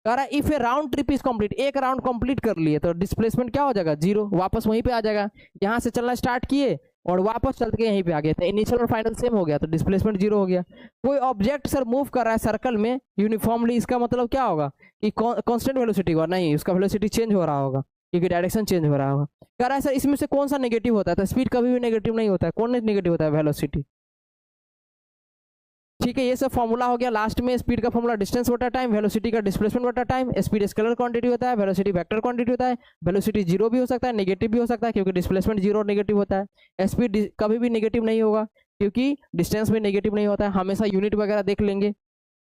कह रहा है if A round trip is complete, एक राउंड कंप्लीट कर लिए तो डिस्प्लेसमेंट क्या हो जाएगा जीरो, वापस वहीं पे आ जाएगा। यहाँ से चलना स्टार्ट किए और वापस चल के यहीं पे आ गए थे, इनिशियल और फाइनल सेम हो गया तो डिस्प्लेसमेंट जीरो हो गया। कोई ऑब्जेक्ट सर मूव कर रहा है सर्कल में यूनिफॉर्मली, इसका मतलब क्या होगा कि कांस्टेंट वेलोसिटी होगा, नहीं उसका वेलोसिटी चेंज हो रहा होगा क्योंकि डायरेक्शन चेंज हो रहा होगा। कह रहा है सर इसमें से कौन सा नेगेटिव होता है, तो स्पीड कभी भी नेगेटिव नहीं होता है, कौन नेगेटिव होता है, वेलोसिटी। ठीक है, ये सब फॉर्मूला हो गया। लास्ट में स्पीड का फॉर्मूला डिस्टेंस बटा टाइम, वेलोसिटी का डिस्प्लेसमेंट बटा टाइम। स्पीड स्केलर क्वांटिटी होता है, वेलोसिटी वेक्टर क्वांटिटी होता है। वेलोसिटी जीरो भी हो सकता है, नेगेटिव भी हो सकता है क्योंकि डिस्प्लेसमेंट जीरो और नेगेटिव होता है। स्पीड कभी भी नेगेटिव नहीं होगा क्योंकि डिस्टेंस भी नेगेटिव नहीं होता है। हमेशा यूनिट वगैरह देख लेंगे,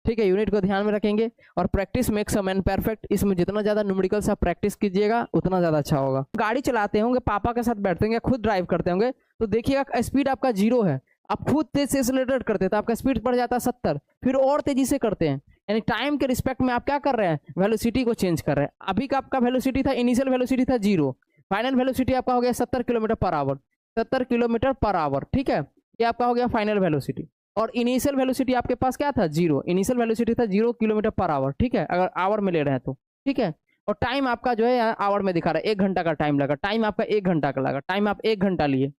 ठीक है, यूनिट को ध्यान में रखेंगे। और practice makes a man perfect, इसमें जितना ज्यादा न्यूमेरिकल्स आप प्रैक्टिस कीजिएगा उतना ज्यादा अच्छा होगा। गाड़ी चलाते होंगे, पापा के साथ बैठते होंगे, खुद ड्राइव करते होंगे, तो देखिएगा स्पीड आपका जीरो है, आप खुद तेज से एक्सेलरेट करते हैं तो आपका स्पीड बढ़ जाता है 70, फिर और तेजी से करते हैं, यानी टाइम के रिस्पेक्ट में आप क्या कर रहे हैं, वेलोसिटी को चेंज कर रहे हैं। अभी का आपका वेलोसिटी था, इनिशियल वेलोसिटी था जीरो, फाइनल वेलोसिटी आपका हो गया 70 kilometre per hour, 70 kilometre per hour. ठीक है, ये आपका हो गया फाइनल वेलोसिटी। और इनिशियल वेलोसिटी आपके पास क्या था, जीरो, इनिशियल वेलोसिटी था 0 किलोमीटर पर आवर। ठीक है, अगर आवर में ले रहे हैं तो ठीक है। और टाइम आपका जो है आवर में दिखा रहा है, 1 घंटा का टाइम लगा, टाइम आपका 1 घंटा का लगा, टाइम आप 1 घंटा लिए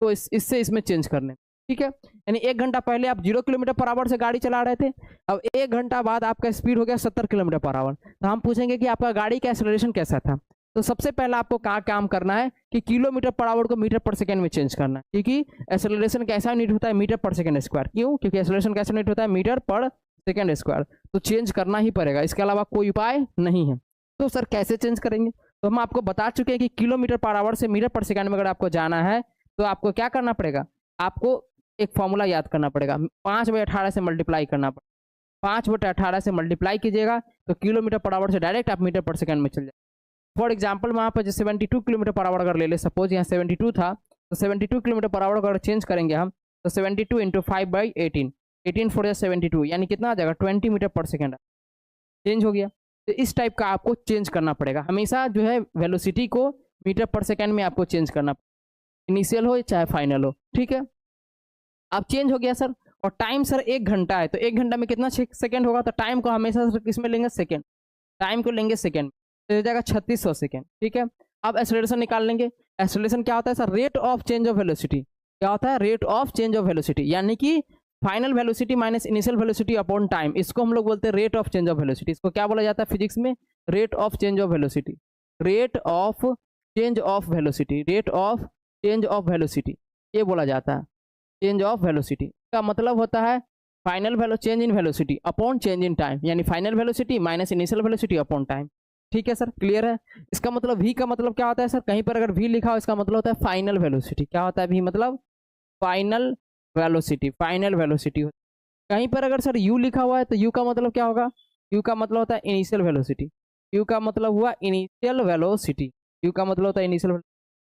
तो इससे इसमें चेंज करने। ठीक है, यानी 1 घंटा पहले आप 0 किलोमीटर पर आवर से गाड़ी चला रहे थे, अब 1 घंटा बाद आपका स्पीड हो गया 70 किलोमीटर पर आवर। तो हम पूछेंगे कि आपका गाड़ी का एक्सेलरेशन कैसा था। तो सबसे पहला आपको क्या काम करना है कि किलोमीटर पर आवर को मीटर पर सेकंड में चेंज करना है, क्योंकि एक्सेलरेशन कैसा यूनिट होता है, मीटर पर सेकंड स्क्वायर। क्यों, क्योंकि एक्सेलरेशन कैसा यूनिट होता है, मीटर पर सेकंड स्क्वायर। तो चेंज करना ही पड़ेगा, इसके अलावा कोई उपाय नहीं है। तो सर कैसे चेंज करेंगे, तो हम आपको बता चुके हैं कि किलोमीटर पर आवर से मीटर पर सेकंड में अगर आपको जाना है तो आपको क्या करना पड़ेगा, आपको एक फॉर्मूला याद करना पड़ेगा, 5/18 से मल्टीप्लाई करना पड़ेगा। 5/18 से मल्टीप्लाई कीजिएगा तो किलोमीटर पर आवर से डायरेक्ट आप मीटर पर सेकंड में चल जाए। फॉर एग्जाम्पल वहाँ पर 72 किलोमीटर पर आवर अगर ले ले, सपोज यहाँ 72 था, तो 72 किलोमीटर पर आवर अगर चेंज करेंगे हम तो 72 × 5/18, 18 4 72, यानी कितना आ जाएगा 20 मीटर पर सेकेंड चेंज हो गया। तो इस टाइप का आपको चेंज करना पड़ेगा। हमेशा जो है वेलोसिटी को मीटर पर सेकेंड में आपको चेंज करना, इनिशियल हो चाहे फाइनल हो, ठीक है। अब चेंज हो गया सर, और टाइम सर 1 घंटा है, तो 1 घंटा में कितना सेकेंड होगा, तो टाइम को हमेशा सर किस में लेंगे, सेकेंड, टाइम को लेंगे सेकेंड, तो हो जाएगा 3600 सेकेंड, ठीक है। अब एक्सेलरेशन निकाल लेंगे। एक्सेलरेशन क्या होता है sir, rate of change of velocity, क्या होता है, rate of change of velocity, यानी कि final velocity minus initial velocity upon time, इसको हम लोग बोलते हैं rate of change of velocity. इसको क्या बोला जाता है फिजिक्स में, rate of change of velocity, rate of change of velocity, rate of change of velocity, ये बोला जाता है चेंज ऑफ वेलोसिटी। का मतलब होता है final change in velocity upon change in time, यानी final velocity minus initial velocity upon time, ठीक है सर, क्लियर है। इसका मतलब v का मतलब क्या होता है सर, कहीं पर अगर v लिखा हो इसका मतलब होता है फाइनल वेलोसिटी, क्या होता है v मतलब फाइनल वेलोसिटी, फाइनल वेलोसिटी। कहीं पर अगर सर u लिखा हुआ है तो u का मतलब क्या होगा, u का मतलब होता है इनिशियल वेलोसिटी, u का मतलब हुआ इनिशियल वेलोसिटी, u का मतलब होता है इनिशियल,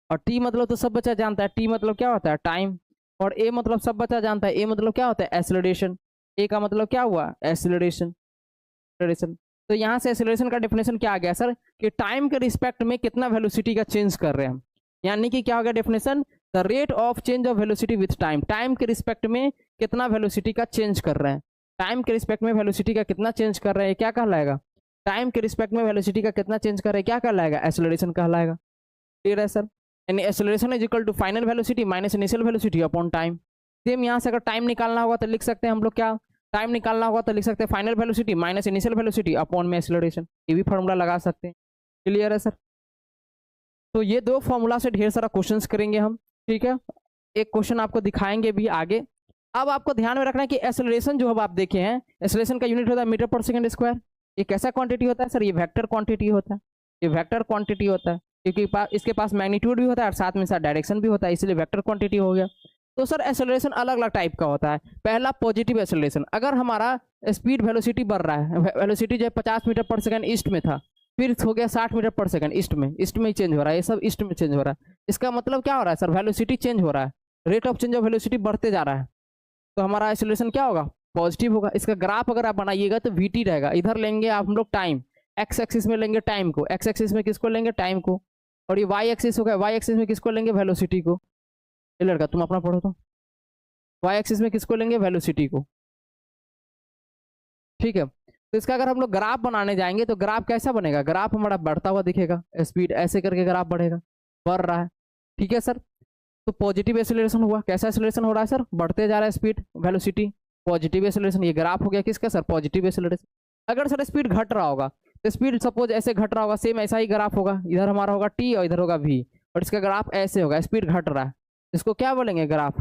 और t मतलब तो सब बच्चा जानता है, t मतलब क्या होता है टाइम, और a मतलब सब बच्चा जानता है, a मतलब क्या होता है एक्सेलरेशन, a का मतलब क्या हुआ एक्सेलरेशन, एक्सेलरेशन। तो यहाँ से एक्सेलरेशन का डेफिनेशन क्या आ गया सर, कि टाइम के रिस्पेक्ट में कितना वेलोसिटी का चेंज कर रहे हैं हम, यानी कि क्या हो गया definition, the rate of change of velocity with time, time के रिस्पेक्ट में कितना वेलोसिटी का चेंज कर रहे हैं, टाइम के रिस्पेक्ट में वेलोसिटी का कितना चेंज कर रहे हैं, क्या कहलाएगा, टाइम के रिस्पेक्ट में वेलोसिटी का कितना चेंज कर रहे हैं, क्या कहलाएगा, एक्सेलरेशन कहलाएगा, क्लियर है सर। यानी acceleration is equal to final velocity minus initial velocity upon time. Same यहाँ से अगर टाइम निकालना होगा तो लिख सकते हैं हम लोग, क्या टाइम निकालना होगा तो लिख सकते हैं final velocity minus initial velocity upon में एक्सेलरेशन, ये भी फॉर्मूला लगा सकते हैं, क्लियर है सर। तो ये 2 फॉर्मूला से ढेर सारा क्वेश्चंस करेंगे हम, ठीक है, एक क्वेश्चन आपको दिखाएंगे भी आगे। अब आपको ध्यान में रखना है कि एक्सेलरेशन जो अब आप देखे हैं, एक्सेलरेशन का यूनिट होता है मीटर पर सेकंड स्क्वायर। ये कैसा क्वांटिटी होता है सर, ये वेक्टर क्वांटिटी होता है, ये वेक्टर क्वांटिटी होता है, क्योंकि इसके पास मैग्नीट्यूड भी होता है और साथ में साथ डायरेक्शन भी होता है, इसलिए वेक्टर क्वांटिटी हो गया। तो सर एक्सेलरेशन अलग अलग टाइप का होता है। पहला पॉजिटिव एक्सेलरेशन, अगर हमारा स्पीड वेलोसिटी बढ़ रहा है, वेलोसिटी जो 50 मीटर पर सेकंड ईस्ट में था, फिर हो गया 60 मीटर पर सेकंड ईस्ट में ही चेंज हो रहा है, ये सब ईस्ट में चेंज हो रहा है, इसका मतलब क्या हो रहा है सर, वेलोसिटी चेंज हो रहा है, rate of change of velocity बढ़ते जा रहा है, तो हमारा एक्सेलरेशन क्या होगा, पॉजिटिव होगा। इसका ग्राफ अगर आप बनाइएगा तो वीटी रहेगा, इधर लेंगे आप हम लोग टाइम, एक्स एक्सिस में लेंगे टाइम को, एक्स एक्सिस में किसको लेंगे टाइम को, और ये वाई एक्सिस होगा, वाई एक्सिस में किसको लेंगे वेलोसिटी को, ये लड़का तुम अपना पढ़ो तो, वाई एक्सिस में किसको लेंगे वेलोसिटी को, ठीक है। तो इसका अगर हम लोग ग्राफ बनाने जाएंगे तो ग्राफ कैसा बनेगा, ग्राफ हमारा बढ़ता हुआ दिखेगा, स्पीड ऐसे करके ग्राफ बढ़ेगा, बढ़ रहा है, ठीक है सर। तो पॉजिटिव एक्सेलरेशन हुआ, कैसा एक्सेलरेशन हो रहा है सर, बढ़ते जा रहा है स्पीड वेलोसिटी, पॉजिटिव एक्सेलरेशन, ये ग्राफ हो गया किसका सर, पॉजिटिव एक्सेलरेशन। अगर सर स्पीड घट रहा होगा तो स्पीड सपोज ऐसे घट रहा होगा, सेम ऐसा ही ग्राफ होगा, इधर हमारा होगा टी और इधर होगा वी, और इसका ग्राफ ऐसे होगा, स्पीड घट रहा है, इसको क्या बोलेंगे ग्राफ,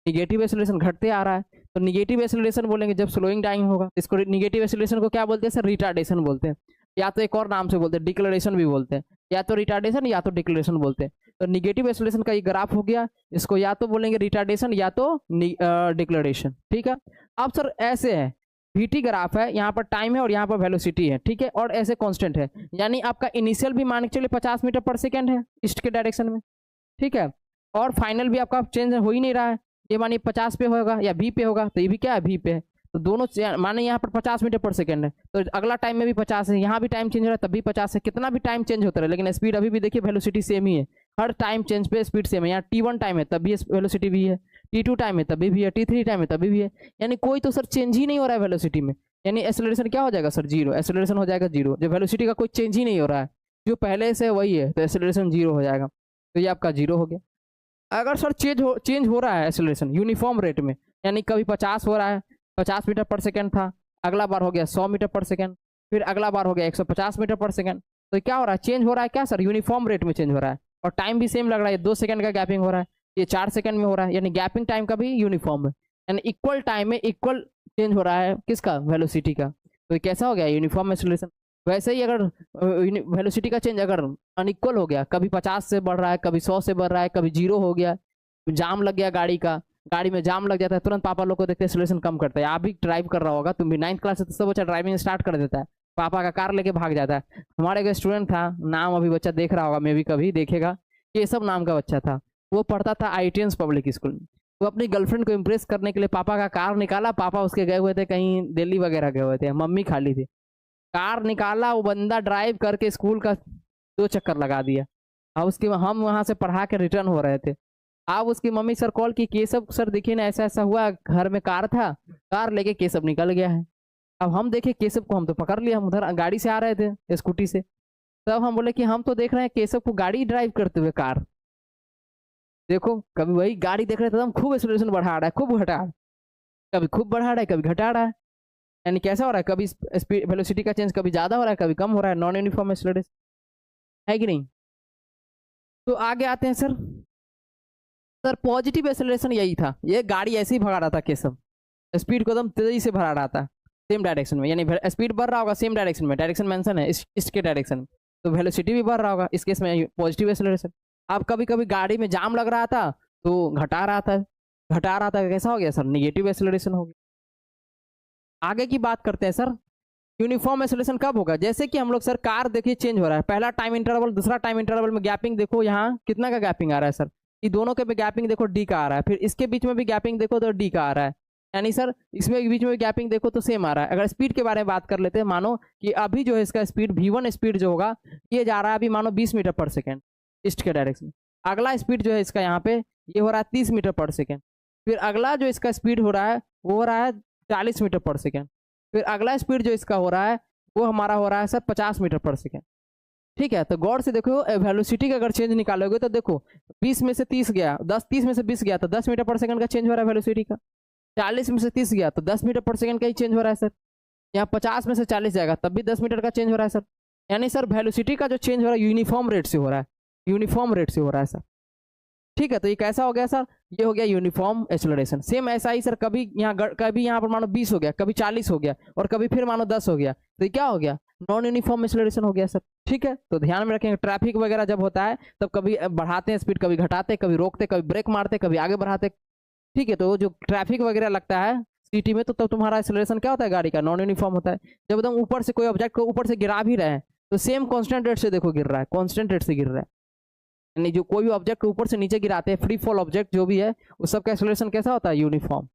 निगेटिव एक्सेलरेशन, घटते आ रहा है, तो निगेटिव एक्सेलरेशन बोलेंगे जब स्लोइंग डाउन होगा। इसको निगेटिव एक्सेलरेशन को क्या बोलते हैं सर, रिटार्डेशन बोलते हैं, या तो एक और नाम से बोलते हैं डिक्लेरेशन भी बोलते हैं, या तो रिटार्डेशन या तो डिक्लेरेशन बोलते हैं। तो निगेटिव एक्सेलरेशन का ये ग्राफ हो गया, इसको या तो बोलेंगे रिटार्डेशन या तो डिक्लेरेशन, ठीक है। अब सर ऐसे है, वीटी ग्राफ है, यहाँ पर टाइम है और यहाँ पर वेलोसिटी है, ठीक है, और ऐसे कांस्टेंट है, यानी आपका इनिशियल भी मान के चलिए 50 मीटर पर सेकेंड है ईस्ट के डायरेक्शन में, ठीक है, और फाइनल भी आपका चेंज हो ही नहीं रहा है, ये मानिए 50 पे होगा या v पे होगा, तो ये भी क्या है v पे है, तो दोनों माने यहाँ पर 50 मीटर पर सेकंड है, तो अगला टाइम में भी 50 है, यहाँ भी टाइम चेंज हो रहा है तब भी 50 है, कितना भी टाइम चेंज होता रहे लेकिन स्पीड अभी भी देखिए वेलोसिटी सेम ही है, हर टाइम चेंज पे स्पीड सेम है। यहाँ T1 टाइम है तब भी वेलोसिटी भी है, T2 टाइम है तभी भी है, T3 टाइम है तभी भी है, यानी कोई तो सर चेंज ही नहीं हो रहा है वेलोसिटी में, यानी एक्सेलरेशन क्या हो जाएगा सर, जीरो, एक्सेलरेशन हो जाएगा जीरो, जब वेलोसिटी का कोई चेंज ही नहीं हो रहा है, जो पहले से वही है, तो एक्सेलरेशन जीरो हो जाएगा, तो ये आपका जीरो हो गया। अगर सर चेंज हो रहा है एक्सेलरेशन यूनिफॉर्म रेट में, यानी कभी 50 हो रहा है, 50 मीटर पर सेकंड था, अगला बार हो गया 100 मीटर पर सेकंड, फिर अगला बार हो गया 150 मीटर पर सेकंड, तो क्या हो रहा है, चेंज हो रहा है क्या सर, यूनिफॉर्म रेट में चेंज हो रहा है, और टाइम भी सेम लग रहा है, 2 सेकंड का गैपिंग हो रहा है, ये 4 सेकंड में हो रहा है, यानी गैपिंग टाइम का भी यूनिफॉर्म है, यानी इक्वल टाइम में इक्वल चेंज हो रहा है किसका, वेलोसिटी का, तो ये कैसा हो गया यूनिफॉर्म एक्सेलरेशन। वैसे ही अगर वेलोसिटी का चेंज अगर अनइक्वल हो गया, कभी 50 से बढ़ रहा है, कभी 100 से बढ़ रहा है, कभी 0 हो गया, जाम लग गया गाड़ी का, गाड़ी में जाम लग जाता है, तुरंत पापा लोग को देखते हैं एक्सेलरेशन कम करता है। आप भी ड्राइव कर रहा होगा, तुम भी 9th क्लास से तो सब बच्चा ड्राइविंग स्टार्ट कर देता है, पापा का कार लेके भाग जाता है। हमारे एक स्टूडेंट था, नाम अभी बच्चा देख रहा होगा, मैं भी कभी देखेगा, ये सब नाम का बच्चा था, वो पढ़ता था ITNS पब्लिक स्कूल में। वो अपनी गर्लफ्रेंड को इम्प्रेस करने के लिए पापा का कार निकाला, पापा उसके गए हुए थे कहीं दिल्ली वगैरह गए हुए थे, मम्मी खाली थी, कार निकाला, वो बंदा ड्राइव करके स्कूल का 2 चक्कर लगा दिया। अब उसकी हम वहां से पढ़ा के रिटर्न हो रहे थे। अब उसकी मम्मी सर कॉल की, केशव सर देखिए ना ऐसा ऐसा हुआ, घर में कार था, कार लेके केशव निकल गया है। अब हम देखे केशव को, हम तो पकड़ लिया, हम उधर गाड़ी से आ रहे थे स्कूटी से। तब हम बोले कि हम तो देख रहे हैं केशव को गाड़ी ड्राइव करते हुए कार। देखो कभी वही गाड़ी देख रहे थे, हम खूब एक्सेलरेशन बढ़ा रहा है, खूब घटा, कभी खूब बढ़ा रहा है, कभी घटा रहा है। यानी कैसा हो रहा है, कभी स्पीड वेलोसिटी का चेंज कभी ज्यादा हो रहा है, कभी कम हो रहा है, नॉन यूनिफॉर्म एक्सेलरेशन, है कि नहीं। तो आगे आते हैं सर। सर पॉजिटिव एक्सेलरेशन यही था, ये गाड़ी ऐसे ही भगा रहा था केशव, स्पीड को एकदम तेजी से भरा रहा था सेम डायरेक्शन में, यानी स्पीड बढ़ रहा होगा सेम डायरेक्शन में, डायरेक्शन मेंशन है इसके डायरेक्शन में, तो वेलोसिटी भी बढ़ रहा होगा, इस केस में पॉजिटिव एक्सेलरेशन। अब कभी कभी गाड़ी में जाम लग रहा था तो घटा रहा था, कैसा हो गया सर, निगेटिव एक्सेलरेशन हो गया। आगे की बात करते हैं सर, यूनिफॉर्म एक्सेलरेशन कब होगा। जैसे कि हम लोग सर कार देखिए चेंज हो रहा है, पहला टाइम इंटरवल दूसरा टाइम इंटरवल में गैपिंग देखो, यहाँ कितना का गैपिंग आ रहा है सर, ये दोनों के गैपिंग देखो डी का आ रहा है, फिर इसके बीच में भी गैपिंग देखो तो डी का आ रहा है, यानी सर इसमें बीच में भी गैपिंग देखो तो सेम आ रहा है। अगर स्पीड के बारे में बात कर लेते हैं, मानो कि अभी जो है इसका स्पीड V1 स्पीड जो होगा ये जा रहा है अभी मानो 20 मीटर पर सेकेंड ईस्ट के डायरेक्शन, अगला स्पीड जो है इसका यहाँ पे ये हो रहा है 30 मीटर पर सेकेंड, फिर अगला जो इसका स्पीड हो रहा है वो हो रहा है 40 मीटर पर सेकेंड, फिर अगला स्पीड जो इसका हो रहा है वो हमारा हो रहा है सर 50 मीटर पर सेकेंड। ठीक है, तो गौर से देखो वेलोसिटी का अगर चेंज निकालोगे तो देखो 20 में से 30 गया, 30 में से 20 गया तो 10 मीटर पर सेकंड का चेंज हो रहा है वेलोसिटी का, 40 में से 30 गया तो 10 मीटर पर सेकंड का ही चेंज हो रहा है सर, यहाँ 50 में से 40 जाएगा तब भी 10 मीटर का चेंज हो रहा है सर, यानी सर वेलोसिटी का जो चेंज हो रहा है यूनिफॉर्म रेट से हो रहा है, यूनिफॉर्म रेट से हो रहा है सर। ठीक है, तो ये कैसा हो गया सर, ये हो गया यूनिफॉर्म एक्सेलरेशन। सेम ऐसा ही सर कभी यहाँ पर मानो 20 हो गया, कभी 40 हो गया और कभी फिर मानो 10 हो गया, तो ये क्या हो गया, नॉन यूनिफॉर्म एक्सेलरेशन हो गया सर। ठीक है, तो ध्यान में रखेंगे, ट्रैफिक वगैरह जब होता है तब कभी बढ़ाते हैं स्पीड, कभी घटाते, कभी रोकते, कभी ब्रेक मारते, कभी आगे बढ़ाते। ठीक है, तो जो ट्रैफिक वगैरह लगता है सिटी में तो तब तुम्हारा एक्सेलरेशन क्या होता है गाड़ी का, नॉन यूनिफॉर्म होता है। जब एकदम ऊपर से कोई ऑब्जेक्ट को ऊपर से गिरा भी रहे हैं तो सेम कॉन्स्टेंट रेट से देखो गिर रहा है, कॉन्स्टेंट रेट से गिर रहा है, यानी जो कोई भी ऑब्जेक्ट ऊपर से नीचे गिराते हैं फ्री फॉल ऑब्जेक्ट जो भी है उस सब का एक्सेलरेशन कैसा होता है, यूनिफॉर्म।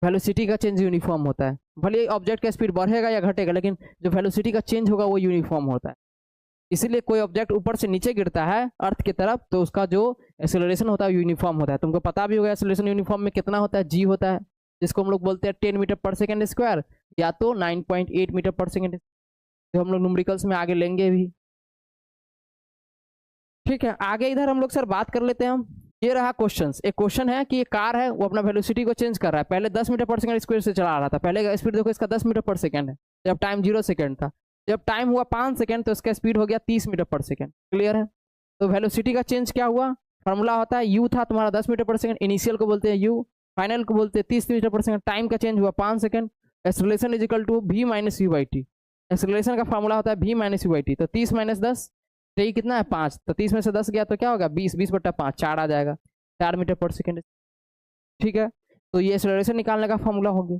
वेलोसिटी का चेंज यूनिफॉर्म होता है, भले ऑब्जेक्ट का स्पीड बढ़ेगा या घटेगा लेकिन जो वेलोसिटी का चेंज होगा वो यूनिफॉर्म होता है। इसीलिए कोई ऑब्जेक्ट ऊपर से नीचे गिरता है अर्थ की तरफ तो उसका जो एक्सेलरेशन होता है यूनिफॉर्म होता है। तुमको पता भी होगा एक्सेलरेशन यूनिफॉर्म में कितना होता है, जी होता है, जिसको हम लोग बोलते हैं 10 मीटर पर सेकेंड स्क्वायर या तो 9.8 मीटर पर सेकेंड, जो हम लोग न्यूमेरिकल्स में आगे लेंगे भी। ठीक है, आगे इधर हम लोग सर बात कर लेते हैं हम। ये रहा क्वेश्चन, एक क्वेश्चन है कि ये कार है वो अपना वेलोसिटी को चेंज कर रहा है, पहले 10 मीटर पर सेकंड स्पीड से चला रहा था, पहले का स्पीड देखो इसका 10 मीटर पर सेकंड है जब टाइम 0 सेकंड था, जब टाइम हुआ 5 सेकंड तो इसका स्पीड हो गया 30 मीटर पर सेकंड। क्लियर है, तो वेलोसिटी का चेंज क्या हुआ, फॉर्मूला होता है यू था तुम्हारा 10 मीटर पर सेकंड, इनिशियल को बोलते हैं यू, फाइनल को बोलते हैं 30 मीटर पर सेकंड, टाइम का चेंज हुआ 5 second, acceleration is equal to v minus u by t, acceleration का फॉर्मूला होता है v minus u by t, तो 30 माइनस 10 तो ये कितना है 5, तो 30 में से 10 गया तो क्या होगा 20, 20/5 4 आ जाएगा, 4 मीटर पर सेकेंड। ठीक है, तो ये एक्सेलरेशन निकालने का फॉर्मूला हो गया।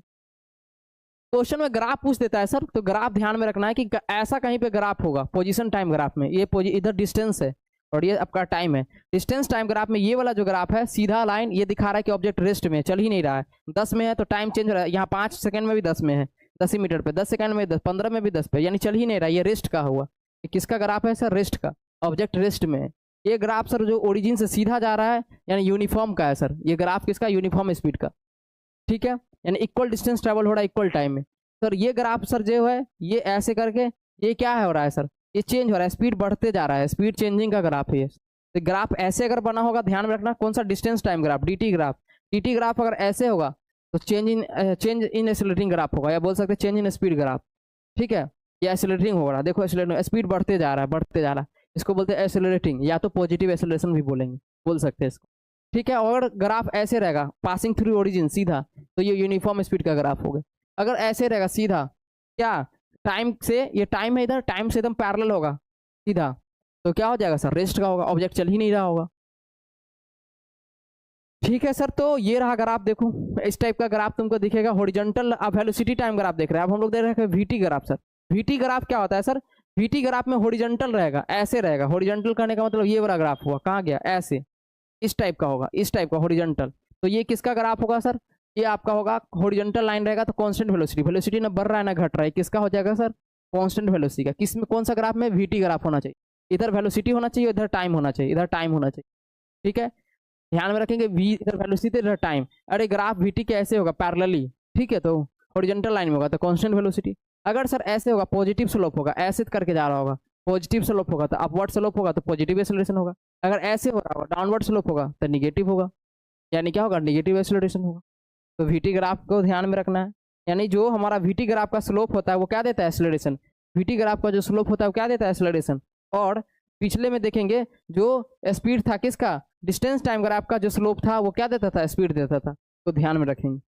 क्वेश्चन में ग्राफ पूछ देता है सर, तो ग्राफ ध्यान में रखना है कि ऐसा कहीं पे ग्राफ होगा पोजीशन टाइम ग्राफ में, ये इधर डिस्टेंस है और ये आपका टाइम है, डिस्टेंस टाइम ग्राफ में ये वाला जो ग्राफ है सीधा लाइन ये दिखा रहा है कि ऑब्जेक्ट रेस्ट में चल ही नहीं रहा है, 10 में है तो टाइम चेंज हो रहा है, यहाँ 5 सेकंड में भी 10 में है, 10 ही मीटर पे, 10 सेकंड में 10, 15 में भी 10 पे, यानी चल ही नहीं रहा, ये रेस्ट का हुआ। किसका ग्राफ है सर, रेस्ट का, ऑब्जेक्ट रेस्ट में है। ये ग्राफ सर जो ओरिजिन से सीधा जा रहा है यानी यूनिफॉर्म का है सर, ये ग्राफ किसका, यूनिफॉर्म स्पीड का। ठीक है, यानी इक्वल डिस्टेंस ट्रेवल हो रहा है इक्वल टाइम में। सर ये ग्राफ सर जो है ये ऐसे करके ये क्या हो रहा है सर, ये चेंज हो रहा है, स्पीड बढ़ते जा रहा है, स्पीड चेंजिंग का ग्राफ है ये। तो ग्राफ ऐसे अगर बना होगा ध्यान में रखना, कौन सा, distance time graph, dt graph, dt graph अगर ऐसे होगा तो चेंज इन एक्सेलरेटिंग ग्राफ होगा, या बोल सकते हैं चेंज इन स्पीड ग्राफ। ठीक है, ये एक्सेलरेटिंग हो रहा है, देखो एक्सेलरेटिंग, स्पीड बढ़ते जा रहा है, बढ़ते जा रहा है, इसको बोलते हैं एक्सेलरेटिंग, या तो पॉजिटिव एक्सेलरेशन भी बोलेंगे, बोल सकते हैं इसको। ठीक है, और ग्राफ ऐसे रहेगा पासिंग थ्रू ओरिजिन सीधा, तो ये यूनिफॉर्म स्पीड का ग्राफ होगा। अगर ऐसे रहेगा सीधा, क्या टाइम से, ये टाइम है इधर, टाइम से एकदम पैरेलल होगा सीधा, तो क्या हो जाएगा सर, रेस्ट का होगा, ऑब्जेक्ट चल ही नहीं रहा होगा। ठीक है सर, तो ये रहा ग्राफ, देखो इस टाइप का ग्राफ तुमको दिखेगा, हॉरिजॉन्टल। अब वेलोसिटी टाइम ग्राफ देख रहे हैं, अब हम लोग देख रहे हैं VT graph. Sir VT graph क्या होता है सर, वीटी ग्राफ में हॉरिजॉन्टल रहेगा, ऐसे रहेगा, हॉरिजॉन्टल करने का मतलब ये वाला ग्राफ हुआ, कहाँ गया, ऐसे, इस टाइप का होगा, इस टाइप का हॉरिजॉन्टल। तो ये किसका ग्राफ होगा सर, ये आपका होगा हॉरिजॉन्टल लाइन रहेगा तो कांस्टेंट वेलोसिटी, वेलोसिटी ना बढ़ रहा है ना घट रहा है, किसका हो जाएगा सर, कांस्टेंट वेलोसिटी का। किस में, कौन सा ग्राफ में? वीटी ग्राफ होना चाहिए। इधर वेलोसिटी होना चाहिए, इधर टाइम होना चाहिए, इधर टाइम होना चाहिए। ठीक है, ध्यान में रखेंगे, वी इधर वेलोसिटी इधर टाइम। अरे ग्राफ वीटी के ऐसे होगा पैरेलली, ठीक है, तो हॉरिजॉन्टल लाइन में होगा तो कांस्टेंट वेलोसिटी। अगर सर ऐसे होगा, पॉजिटिव स्लोप होगा, ऐसे करके जा रहा होगा, पॉजिटिव स्लोप होगा तो अपवर्ड स्लोप होगा तो पॉजिटिव एक्सेलरेशन होगा। अगर ऐसे हो रहा होगा, डाउनवर्ड स्लोप होगा तो निगेटिव होगा, यानी क्या होगा? निगेटिव एक्सेलरेशन होगा। तो वीटी ग्राफ को ध्यान में रखना है, यानी जो हमारा वीटी ग्राफ का स्लोप होता है वो क्या देता है? एक्सेलरेशन। वीटी ग्राफ का जो स्लोप होता है वो क्या देता है? एक्सेलरेशन। और पिछले में देखेंगे जो स्पीड था किसका? डिस्टेंस टाइम ग्राफ का जो स्लोप था वो क्या देता था? स्पीड देता था। तो ध्यान में रखेंगे,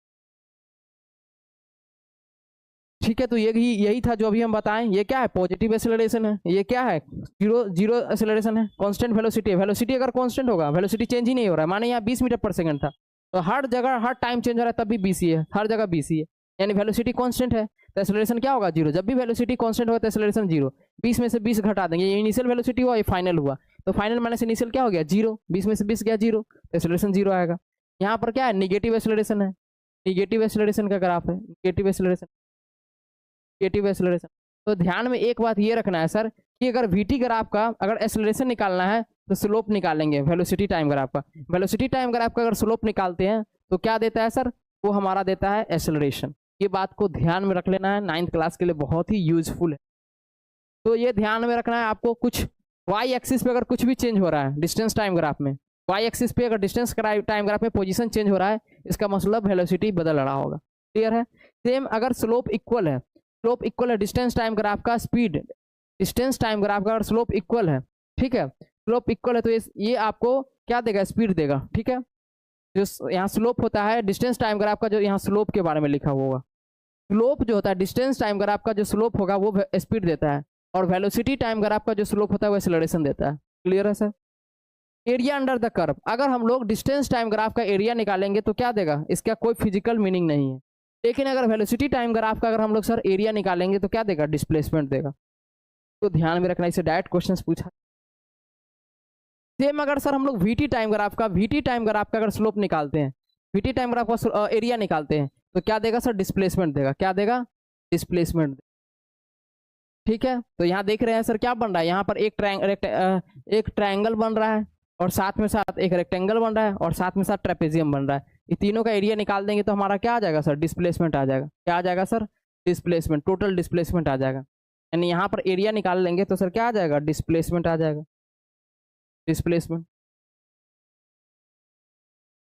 ठीक है। तो यही था जो अभी हम बताएं। ये क्या है? पॉजिटिव एक्सेलरेशन है। ये क्या है? जीरो जीरो एक्सेलरेशन है। कांस्टेंट वेलोसिटी है। वेलोसिटी अगर कांस्टेंट होगा, वेलोसिटी चेंज ही नहीं हो रहा है, माने यहाँ 20 मीटर पर सेकंड था, तो हर जगह हर टाइम चेंज हो रहा है तब भी 20 ही है, हर जगह 20 ही है, यानी वेलोसिटी कांस्टेंट है तो एक्सेलरेशन क्या होगा? जीरो। जब भी वेलोसिटी कांस्टेंट होगा तो एक्सेलरेशन जीरो। 20 में से 20 घटा देंगे, ये इनिशियल वेलोसिटी हुआ, ये फाइनल हुआ, तो फाइनल माइनस इनिशियल क्या हो गया? जीरो। 20 में से 20 गया जीरो, तो एक्सेलरेशन जीरो आएगा। यहाँ पर क्या है? निगेटिव एक्सेलरेशन है। निगेटिव एक्सेलरेशन का ग्राफ है, निगेटिव एक्सेलरेशन, निगेटिव एक्सेलरेशन। तो ध्यान में एक बात ये रखना है सर कि अगर वीटी ग्राफ का अगर एक्सेलरेशन निकालना है तो स्लोप निकालेंगे वेलोसिटी टाइम ग्राफ का। वेलोसिटी टाइम ग्राफ का अगर स्लोप निकालते हैं तो क्या देता है सर? वो हमारा देता है एक्सेलरेशन। ये बात को ध्यान में रख लेना है, 9th क्लास के लिए बहुत ही यूजफुल है। तो ये ध्यान में रखना है आपको। कुछ वाई एक्सिस पे अगर कुछ भी चेंज हो रहा है डिस्टेंस टाइम ग्राफ में, वाई एक्सिस पे अगर डिस्टेंस टाइम ग्राफ में पोजीशन चेंज हो रहा है, इसका मतलब वेलोसिटी बदल रहा होगा। क्लियर है? सेम अगर स्लोप इक्वल है, स्लोप इक्वल है डिस्टेंस टाइम ग्राफ का, स्पीड डिस्टेंस टाइम ग्राफ का अगर स्लोप इक्वल है, ठीक है, स्लोप इक्वल है, तो ये आपको क्या देगा? स्पीड देगा। ठीक है, जो यहाँ स्लोप होता है डिस्टेंस टाइम ग्राफ का, जो यहाँ स्लोप के बारे में लिखा हुआ होगा, स्लोप जो होता है डिस्टेंस टाइम ग्राफ का जो स्लोप होगा वो स्पीड देता है, और वेलोसिटी टाइम ग्राफ का जो स्लोप होता है वो एक्सेलरेशन देता है। क्लियर है sir? Area under the curve, अगर हम लोग डिस्टेंस टाइम ग्राफ का एरिया निकालेंगे तो क्या देगा? इसका कोई फिजिकल मीनिंग नहीं है। लेकिन अगर वेलोसिटी टाइम ग्राफ का अगर हम लोग सर एरिया निकालेंगे तो क्या देगा? डिस्प्लेसमेंट देगा। तो ध्यान में रखना, इसे डायरेक्ट क्वेश्चन पूछा। सेम अगर सर हम लोग वीटी टाइम ग्राफ का अगर स्लोप निकालते हैं, वीटी टाइम ग्राफ का एरिया निकालते हैं तो क्या देगा सर? डिस्प्लेसमेंट देगा। क्या देगा? डिस्प्लेसमेंट। ठीक है, तो यहाँ देख रहे हैं सर क्या बन रहा है? यहाँ पर एक ट्रायंगल बन रहा है, और साथ में साथ एक रेक्टेंगल बन रहा है, और साथ में साथ ट्रेपेजियम बन रहा है। ये तीनों का एरिया निकाल देंगे तो हमारा क्या आ जाएगा सर? डिस्प्लेसमेंट आ जाएगा। क्या आ जाएगा सर? डिस्प्लेसमेंट, टोटल डिस्प्लेसमेंट आ जाएगा। यानी यहाँ पर एरिया निकाल लेंगे तो सर क्या आ जाएगा? डिस्प्लेसमेंट आ जाएगा, डिस्प्लेसमेंट।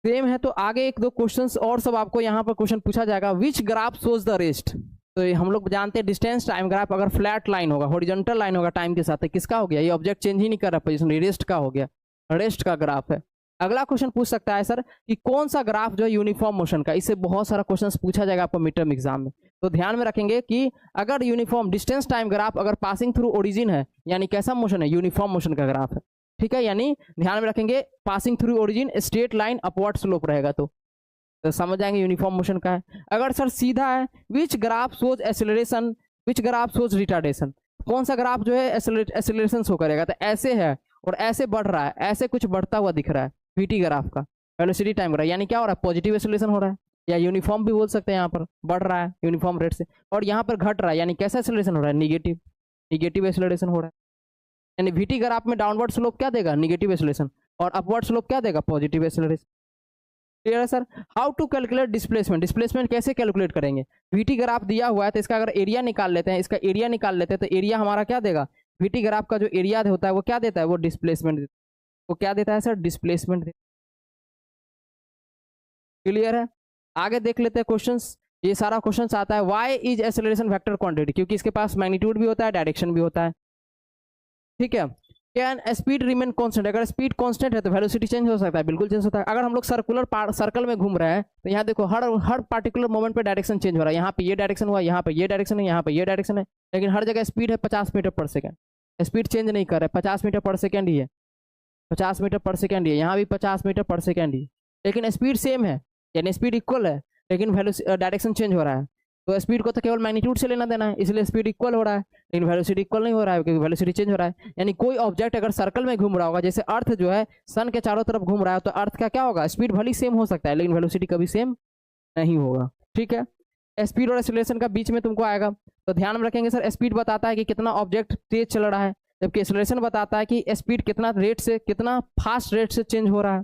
सेम है, तो आगे एक दो क्वेश्चंस और सब आपको यहाँ पर क्वेश्चन पूछा जाएगा। Which graph shows the rest? तो ये हम लोग जानते हैं डिस्टेंस टाइम ग्राफ अगर फ्लैट लाइन होगा, हॉरिजॉन्टल लाइन होगा टाइम के साथ, तो किसका हो गया? ये ऑब्जेक्ट चेंज ही नहीं कर रहा पोजीशन, रेस्ट का हो गया, रेस्ट का ग्राफ है। अगला क्वेश्चन पूछ सकता है सर कि कौन सा ग्राफ जो है यूनिफॉर्म मोशन का? इससे बहुत सारा क्वेश्चन पूछा जाएगा आपको मिड टर्म एग्जाम में। तो ध्यान में रखेंगे कि अगर यूनिफॉर्म डिस्टेंस टाइम ग्राफ अगर पासिंग थ्रू ओरिजिन है, यानी कैसा मोशन है? यूनिफॉर्म मोशन का ग्राफ है। ठीक है, यानी ध्यान में रखेंगे passing through origin straight line upward slope रहेगा, तो समझ जाएंगे यूनिफॉर्म मोशन का है। अगर सर सीधा है, which graph shows acceleration, which graph shows retardation? कौन सा ग्राफ जो है एक्सेलरेशन शो करेगा? तो ऐसे है और ऐसे बढ़ रहा है, ऐसे कुछ बढ़ता हुआ दिख रहा है वीटी ग्राफ का, वेलोसिटी टाइम ग्राफ, यानी क्या हो रहा है? पॉजिटिव एक्सेलरेशन हो रहा है, या यूनिफॉर्म भी बोल सकते हैं। यहाँ पर बढ़ रहा है यूनिफॉर्म रेट से, और यहाँ पर घट रहा है, यानी कैसा एक्सेलरेशन हो रहा है? निगेटिव, निगेटिव एक्सेलरेशन हो रहा है। यानी वीटी ग्राफ में डाउनवर्ड स्लोप क्या देगा? निगेटिव एक्सेलरेशन, और अपवर्ड स्लोप क्या देगा? Positive acceleration. क्लियर है sir? How to calculate displacement? Displacement कैसे कैलकुलेट करेंगे? वीटी ग्राफ दिया हुआ है तो इसका अगर एरिया निकाल लेते हैं, इसका एरिया निकाल लेते हैं, तो एरिया हमारा क्या देगा? वीटी ग्राफ का जो एरिया होता है वो क्या देता है? वो डिस्प्लेसमेंट, वो क्या देता है सर? डिस्प्लेसमेंट। क्लियर है? आगे देख लेते हैं क्वेश्चंस। ये सारा क्वेश्चंस आता है why is acceleration vector quantity, क्योंकि इसके पास मैग्नीट्यूड भी होता है, डायरेक्शन भी होता है। ठीक है, कैन स्पीड रिमेन कांस्टेंट? अगर स्पीड कांस्टेंट है तो वेलोसिटी चेंज हो सकता है, बिल्कुल चेंज होता है। अगर हम लोग सर्कल में घूम रहे हैं तो यहाँ देखो हर पार्टिकुलर मोमेंट पे डायरेक्शन चेंज हो रहा है। यहाँ पे ये डायरेक्शन हुआ, यहाँ पे ये डायरेक्शन है, यहाँ पे ये डायरेक्शन है, लेकिन हर जगह स्पीड है 50 मीटर पर सेकेंड। स्पीड चेंज नहीं कर रहा है, 50 मीटर पर सेकेंड ही है, 50 मीटर पर सेकेंड ही है, यहाँ भी 50 मीटर पर सेकेंड ही, लेकिन स्पीड सेम है, यानी स्पीड इक्वल है, लेकिन डायरेक्शन चेंज हो रहा है। तो स्पीड को तो केवल मैग्नीट्यूड से लेना देना है, इसलिए स्पीड इक्वल हो रहा है, लेकिन वेलोसिटी इक्वल नहीं हो रहा है क्योंकि वेलोसिटी चेंज हो रहा है। यानी कोई ऑब्जेक्ट अगर सर्कल में घूम रहा होगा, जैसे अर्थ जो है सन के चारों तरफ घूम रहा है, तो अर्थ का क्या होगा? स्पीड भले सेम हो सकता है लेकिन वेलोसिटी कभी सेम नहीं होगा। ठीक है, स्पीड और एक्सेलरेशन का बीच में तुमको आएगा, तो ध्यान में रखेंगे सर, स्पीड बताता है कि कितना ऑब्जेक्ट तेज चल रहा है, जबकि एक्सेलरेशन बताता है कि स्पीड कितना रेट से, कितना फास्ट रेट से चेंज हो रहा है।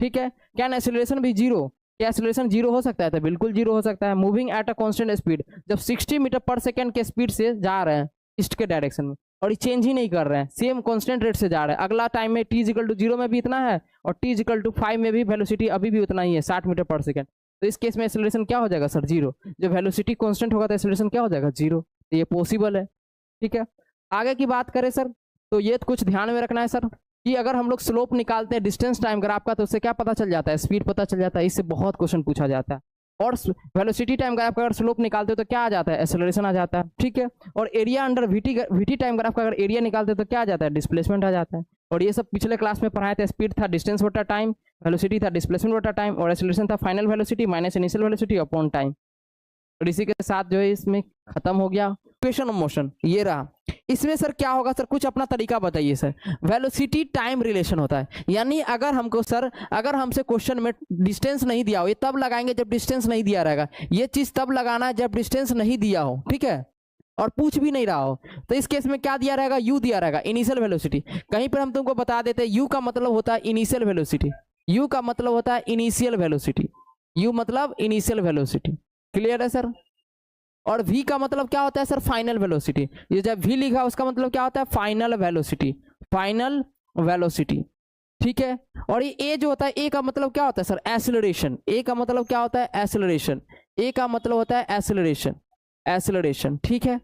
ठीक है, क्या एक्सेलरेशन भी जीरो, क्या एक्सेलरेशन जीरो हो सकता है? तो बिल्कुल जीरो हो सकता है। Moving at a constant speed, जब 60 मीटर पर सेकंड के स्पीड से जा रहे हैं ईस्ट के डायरेक्शन में, और ये चेंज ही नहीं कर रहे हैं, सेम कांस्टेंट रेट से जा रहे हैं। अगला टाइम में t = 0 में भी इतना है और t = 5 में भी वेलोसिटी अभी भी उतना ही है, 60 मीटर पर सेकंड। तो इस केस में एक्सेलरेशन क्या हो जाएगा सर? जीरो। जब वेलोसिटी कांस्टेंट होगा तो एक्सेलरेशन क्या हो जाएगा? जीरो। तो ये पॉसिबल है। ठीक है, आगे की बात करें सर, तो ये कुछ ध्यान में रखना है सर कि अगर हम लोग स्लोप निकालते हैं डिस्टेंस टाइम ग्राफ का, तो उससे क्या पता चल जाता है? स्पीड पता चल जाता है। इससे बहुत क्वेश्चन पूछा जाता है। और वेलोसिटी टाइम ग्राफ का अगर स्लोप निकालते हो तो क्या आ जाता है? एक्सेलरेशन आ जाता है। ठीक है, और area under VT time graph का अगर एरिया निकालते हो तो क्या आ जाता है? डिस्प्लेसमेंट आ जाता है। और ये सब पिछले क्लास में पढ़ाए थे। स्पीड था डिस्टेंस बटा टाइम, वेलोसिटी था डिस्प्लेसमेंट बटा टाइम, और एक्सेलरेशन था final velocity minus initial velocity upon time. और इसी के साथ जो है इसमें खत्म हो गया इक्वेशन ऑफ मोशन। ये रहा। इसमें सर क्या होगा सर? कुछ अपना तरीका बताइए सर। वेलोसिटी टाइम रिलेशन होता है, यानी अगर हमको सर, अगर हमसे क्वेश्चन में डिस्टेंस नहीं दिया हो, ये तब लगाएंगे जब डिस्टेंस नहीं दिया रहेगा। ये चीज तब लगाना है जब डिस्टेंस नहीं दिया हो। ठीक है, और पूछ भी नहीं रहा हो। तो इस केस में क्या दिया रहेगा? यू दिया रहेगा, इनिशियल वेलोसिटी। कहीं पर हम तुमको बता देते हैं यू का मतलब होता है इनिशियल वेलोसिटी, यू का मतलब होता है इनिशियल वेलोसिटी, यू मतलब इनिशियल वेलोसिटी। क्लियर है सर? और v का मतलब क्या होता है सर? Final velocity. ये जब v लिखा उसका मतलब क्या होता है? Final velocity, final velocity. ठीक है, और ये a जो होता है, a का मतलब क्या होता है सर? एक्सेलरेशन। a का मतलब क्या होता है? एक्सेलरेशन। a का मतलब होता है एक्सेलरेशन, एक्सेलरेशन। ठीक है,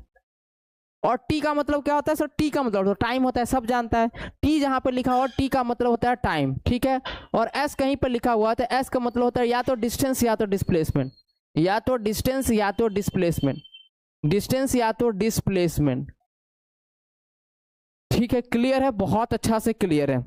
और t का मतलब क्या होता है सर? t का मतलब टाइम होता है, सब जानता है। t जहां पर लिखा हुआ t का मतलब होता है टाइम। ठीक है, और s कहीं पर लिखा हुआ है तो s का मतलब होता है या तो डिस्टेंस या तो डिस्प्लेसमेंट, या तो डिस्टेंस या तो डिस्प्लेसमेंट, डिस्टेंस या तो डिस्प्लेसमेंट। ठीक है, क्लियर है? बहुत अच्छा से क्लियर है।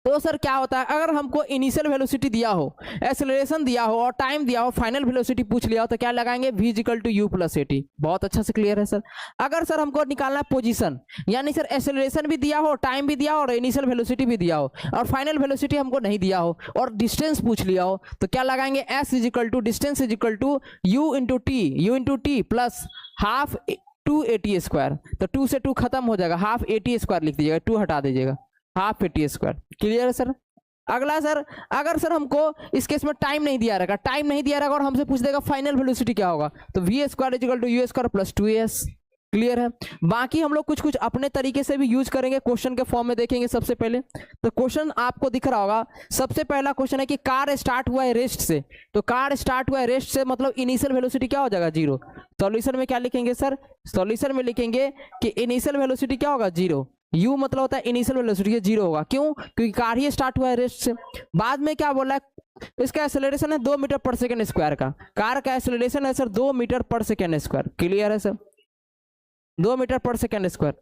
तो सर क्या होता है, अगर हमको इनिशियल वेलोसिटी दिया हो, एक्सेलरेशन दिया हो और टाइम दिया हो, फाइनल वेलोसिटी पूछ लिया हो, तो क्या लगाएंगे? v = u + at। बहुत अच्छा से क्लियर है सर। अगर सर हमको निकालना है पोजीशन, यानी सर एक्सेलरेशन भी दिया हो, टाइम भी दिया हो और इनिशियल वेलोसिटी भी दिया हो, और फाइनल वेलोसिटी हमको नहीं दिया हो और डिस्टेंस पूछ लिया हो, तो क्या लगाएंगे? s = distance = u × t plus half 2at²। तो 2 से 2 खत्म हो जाएगा, हाफ at² लिख दीजिएगा, 2 हटा दीजिएगा, हाफ at²। क्लियर है सर? अगला सर, अगर सर हमको इस केस में टाइम नहीं दिया रहेगा, टाइम नहीं दिया रहेगा और हमसे पूछ देगा फाइनल वेलोसिटी क्या होगा, तो v² = u² + 2as। क्लियर है? बाकी हम लोग कुछ कुछ अपने तरीके से भी यूज करेंगे, क्वेश्चन के फॉर्म में देखेंगे। सबसे पहले तो क्वेश्चन आपको दिख रहा होगा। सबसे पहला क्वेश्चन है कि कार स्टार्ट हुआ है रेस्ट से, तो कार स्टार्ट हुआ है रेस्ट से मतलब इनिशियल वेलोसिटी क्या हो जाएगा? जीरो। सॉल्यूशन में क्या लिखेंगे सर? सॉल्यूशन में लिखेंगे कि इनिशियल वेलोसिटी क्या होगा? जीरो। u मतलब होता है इनिशियल वेलोसिटी, जीरो होगा। क्यों? क्योंकि कार ही स्टार्ट हुआ है रेस्ट से। बाद में क्या बोला है? इसका एक्सेलरेशन है 2 मीटर पर सेकेंड स्क्वायर का। कार का एक्सेलरेशन है सर 2 मीटर पर सेकेंड स्क्वायर। क्लियर है सर? 2 मीटर पर सेकेंड स्क्वायर।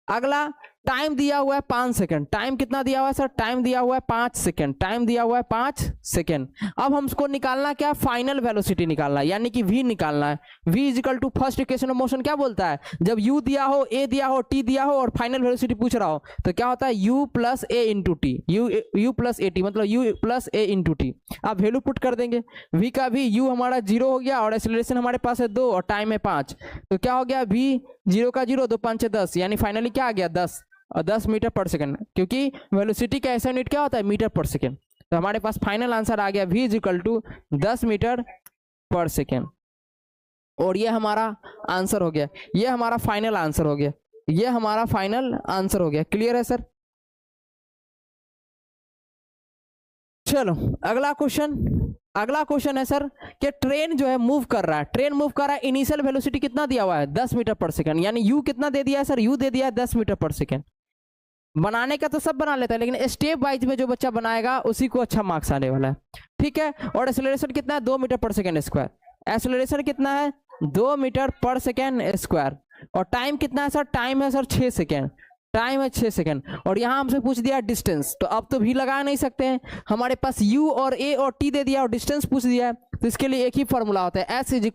अगला टाइम दिया हुआ है 5 सेकंड। टाइम कितना दिया हुआ है सर? टाइम दिया हुआ है 5 सेकंड। टाइम दिया हुआ है 5 सेकंड। अब हमको निकालना क्या? फाइनल वेलोसिटी निकालना है, यानी कि v निकालना है। v = first equation of motion क्या बोलता है? जब u दिया हो, a दिया हो, t दिया हो और फाइनल वेलोसिटी पूछ रहा हो, तो क्या होता है? u + a × t, u + at मतलब u + a × t। आप वैल्यू पुट कर देंगे। v का भी u हमारा 0 हो गया और एक्सेलरेशन हमारे पास है 2 और टाइम है 5, तो क्या हो गया? v 0 का 0, 2 5 10, यानी फाइनली क्या आ गया? 10 और 10 मीटर पर सेकंड, क्योंकि वेलोसिटी का ऐसा यूनिट क्या होता है? मीटर पर सेकंड। तो हमारे पास फाइनल आंसर आ गया v = 10 मीटर पर सेकंड। और ये हमारा आंसर हो गया, ये हमारा फाइनल आंसर हो गया, ये हमारा फाइनल आंसर हो गया। क्लियर है सर? चलो अगला क्वेश्चन। अगला क्वेश्चन है सर कि ट्रेन जो है मूव कर रहा है, ट्रेन मूव कर रहा है, इनिशियल वेलोसिटी कितना दिया हुआ है? 10 मीटर पर सेकंड, यानी u कितना दे दिया है सर? u दे दिया है 10 मीटर पर सेकंड। बनाने का तो सब बना लेता है, लेकिन स्टेप वाइज में जो बच्चा बनाएगा उसी को अच्छा मार्क्स आने वाला है। ठीक है, और एक्सेलरेशन कितना है? 2 मीटर पर सेकंड स्क्वायर। एक्सेलरेशन कितना है? 2 मीटर पर सेकंड स्क्वायर। और टाइम कितना है सर? टाइम है सर 6 सेकंड। टाइम है 6 सेकंड। और यहाँ हमसे पूछ दिया डिस्टेंस, तो अब तो भी लगा नहीं सकते हैं, हमारे पास u और a और t दे दिया और डिस्टेंस पूछ दिया है, तो इसके लिए एक ही फॉर्मूला होता है, s =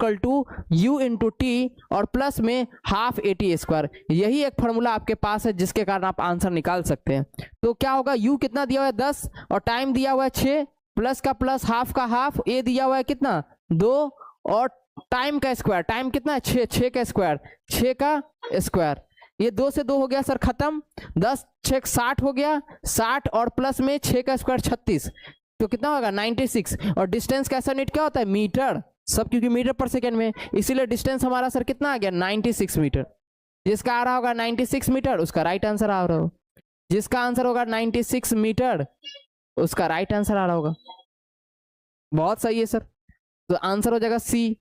u × t और प्लस में हाफ at²। यही एक फॉर्मूला आपके पास है जिसके कारण आप आंसर निकाल सकते हैं। तो क्या होगा? u कितना दिया हुआ है? 10 और टाइम दिया हुआ है 6, प्लस का प्लस, हाफ का हाफ, a दिया हुआ है कितना? 2 और टाइम का स्क्वायर, टाइम कितना है 6, 6 का स्क्वायर, 6 का स्क्वायर, ये 2 से 2 हो गया सर खत्म, 10 6 60 हो गया, 60 और प्लस में 6 का स्क्वायर 36, तो कितना होगा 96। और डिस्टेंस का यूनिट क्या होता है मीटर, सब क्योंकि मीटर पर सेकेंड में, इसीलिए डिस्टेंस हमारा सर कितना आ गया 96 मीटर। जिसका आ रहा होगा 96 मीटर उसका राइट आंसर आ रहा होगा, जिसका आंसर होगा 96 मीटर उसका राइट आंसर आ रहा होगा। बहुत सही है सर, तो आंसर हो जाएगा सी।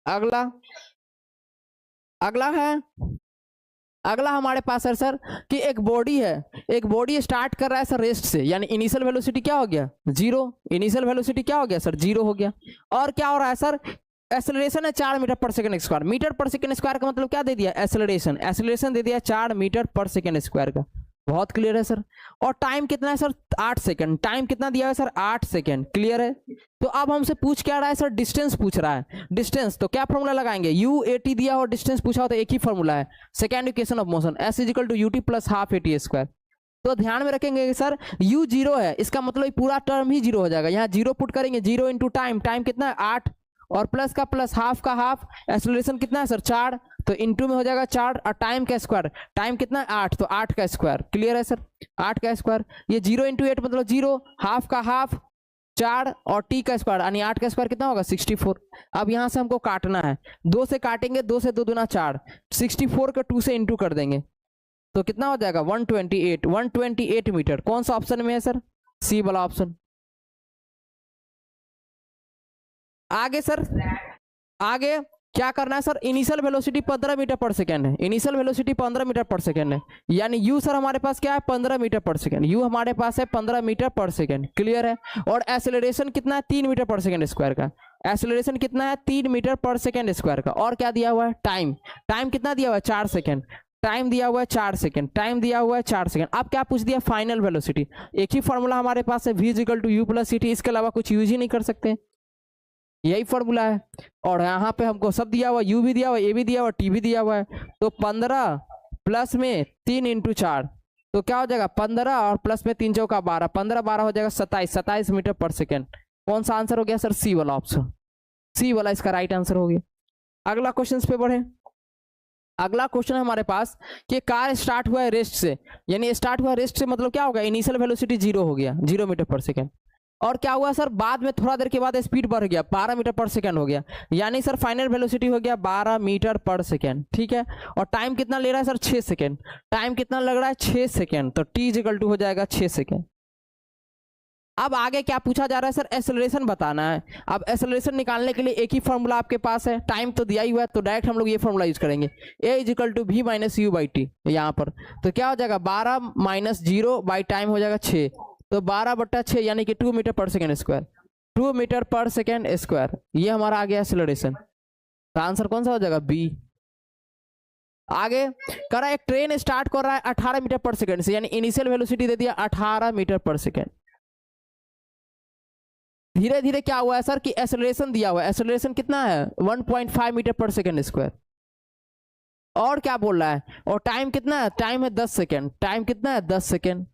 अगला अगला है, अगला हमारे पास है सर कि एक बॉडी है, एक बॉडी स्टार्ट कर रहा है सर रेस्ट से, यानी इनिशियल वेलोसिटी क्या हो गया 0, इनिशियल वेलोसिटी क्या हो गया सर 0 हो गया। और क्या हो रहा है सर एक्सेलरेशन है 4 मीटर पर सेकंड स्क्वायर, मीटर पर सेकंड स्क्वायर का मतलब क्या दे दिया एक्सेलरेशन, एक्सेलरेशन दे दिया 4 मीटर पर सेकंड स्क्वायर का। बहुत क्लियर है सर। और टाइम कितना है सर 8 सेकंड, टाइम कितना दिया है सर 8 सेकंड, क्लियर है। तो अब हमसे पूछ क्या रहा है सर डिस्टेंस पूछ रहा है, डिस्टेंस तो क्या फॉर्मूला लगाएंगे u80 दिया और डिस्टेंस पूछा हो तो एक ही फॉर्मूला है second equation of motion s = ut + half at square. तो ध्यान में रखेंगे कि सर u 0 है, इसका मतलब पूरा टर्म ही 0 हो जाएगा, यहाँ 0 पुट करेंगे, 0 इंटू टाइम, टाइम कितना है 8 और प्लस का प्लस हाफ का हाफ, एक्सेलरेशन कितना है सर 4 तो इंटू में हो जाएगा 4 और टाइम का स्क्वायर, टाइम कितना है 8 तो 8 का स्क्वायर, क्लियर है सर 8 का स्क्वायर। ये 0 इंटू 8 मतलब 0, हाफ का हाफ 4 और टी का स्क्वायर यानी 8 का स्क्वायर कितना होगा 64। अब यहाँ से हमको काटना है, 2 से काटेंगे, 2 से 2 दूना 4, 64 का 2 से इंटू कर देंगे तो कितना हो जाएगा 128, 128 मीटर। कौन सा ऑप्शन में है सर सी वाला ऑप्शन। आगे सर, आगे क्या करना है सर इनिशियल वेलोसिटी 15 मीटर पर सेकेंड है, इनिशियल वेलोसिटी 15 मीटर पर सेकेंड है, यानी u सर हमारे पास क्या है 15 मीटर पर सेकेंड, u हमारे पास है 15 मीटर पर सेकेंड, क्लियर है। और एक्सेलरेशन कितना है 3 मीटर पर सेकेंड स्क्वायर का, एक्सेलरेशन कितना है 3 मीटर पर सेकेंड स्क्वायर का। और क्या दिया हुआ है टाइम, टाइम कितना दिया हुआ है 4 सेकेंड, टाइम दिया हुआ है 4 सेकेंड, टाइम दिया हुआ है 4 सेकेंड। अब क्या पूछ दिया फाइनल वेलोसिटी, एक ही फॉर्मूला हमारे पास है v = u + ct, इसके अलावा कुछ यूज ही नहीं कर सकते, यही फॉर्मूला है। और यहाँ पे हमको सब दिया हुआ, u भी दिया हुआ, a भी दिया हुआ, t भी दिया हुआ है, तो 15 प्लस में 3 इंटू 4 तो क्या हो जाएगा 15 और प्लस में 3 चौका 12, 15 12 हो जाएगा 27, 27 मीटर पर सेकेंड। कौन सा आंसर हो गया सर सी वाला ऑप्शन, सी वाला इसका राइट आंसर हो गया। अगला क्वेश्चन पे बढ़े। अगला क्वेश्चन है हमारे पास कि कार स्टार्ट हुआ है रेस्ट से, यानी स्टार्ट हुआ रेस्ट से मतलब क्या होगा इनिशियल वेलोसिटी 0 हो गया, 0 मीटर पर सेकेंड। और क्या हुआ सर बाद में थोड़ा देर के बाद स्पीड बढ़ गया 12 मीटर पर सेकेंड हो गया, यानी सर फाइनल वेलोसिटी हो गया 12 मीटर पर सेकेंड, ठीक है। और टाइम कितना ले रहा है सर 6 सेकेंड, टाइम कितना लग रहा है 6 सेकेंड, तो t = हो जाएगा 6 सेकेंड। अब आगे क्या पूछा जा रहा है सर एक्सेलरेशन बताना है। अब एक्सेलरेशन निकालने के लिए एक ही फॉर्मूला आपके पास है, टाइम तो दिया ही हुआ है तो डायरेक्ट हम लोग ये फॉर्मूला यूज करेंगे a = v - u/t यहाँ पर। तो क्या हो जाएगा 12 - 0 बाई टाइम हो जाएगा 6, तो 12/6 यानी कि 2 मीटर पर सेकेंड स्क्वायर, 2 मीटर पर सेकेंड स्क्वायर, ये हमारा आ गया एक्सेलरेशन। तो आंसर कौन सा हो जाएगा बी। आगे करा एक ट्रेन स्टार्ट कर रहा है 18 मीटर पर सेकेंड से, यानी इनिशियल वेलोसिटी दे दिया 18 मीटर पर सेकेंड। धीरे धीरे क्या हुआ है सर कि एक्सेलरेशन दिया हुआ है, एक्सेलरेशन कितना है 1.5 मीटर पर सेकेंड स्क्वायर। और क्या बोल रहा है, और टाइम कितना है, टाइम है 10 सेकेंड, टाइम कितना है 10 सेकेंड।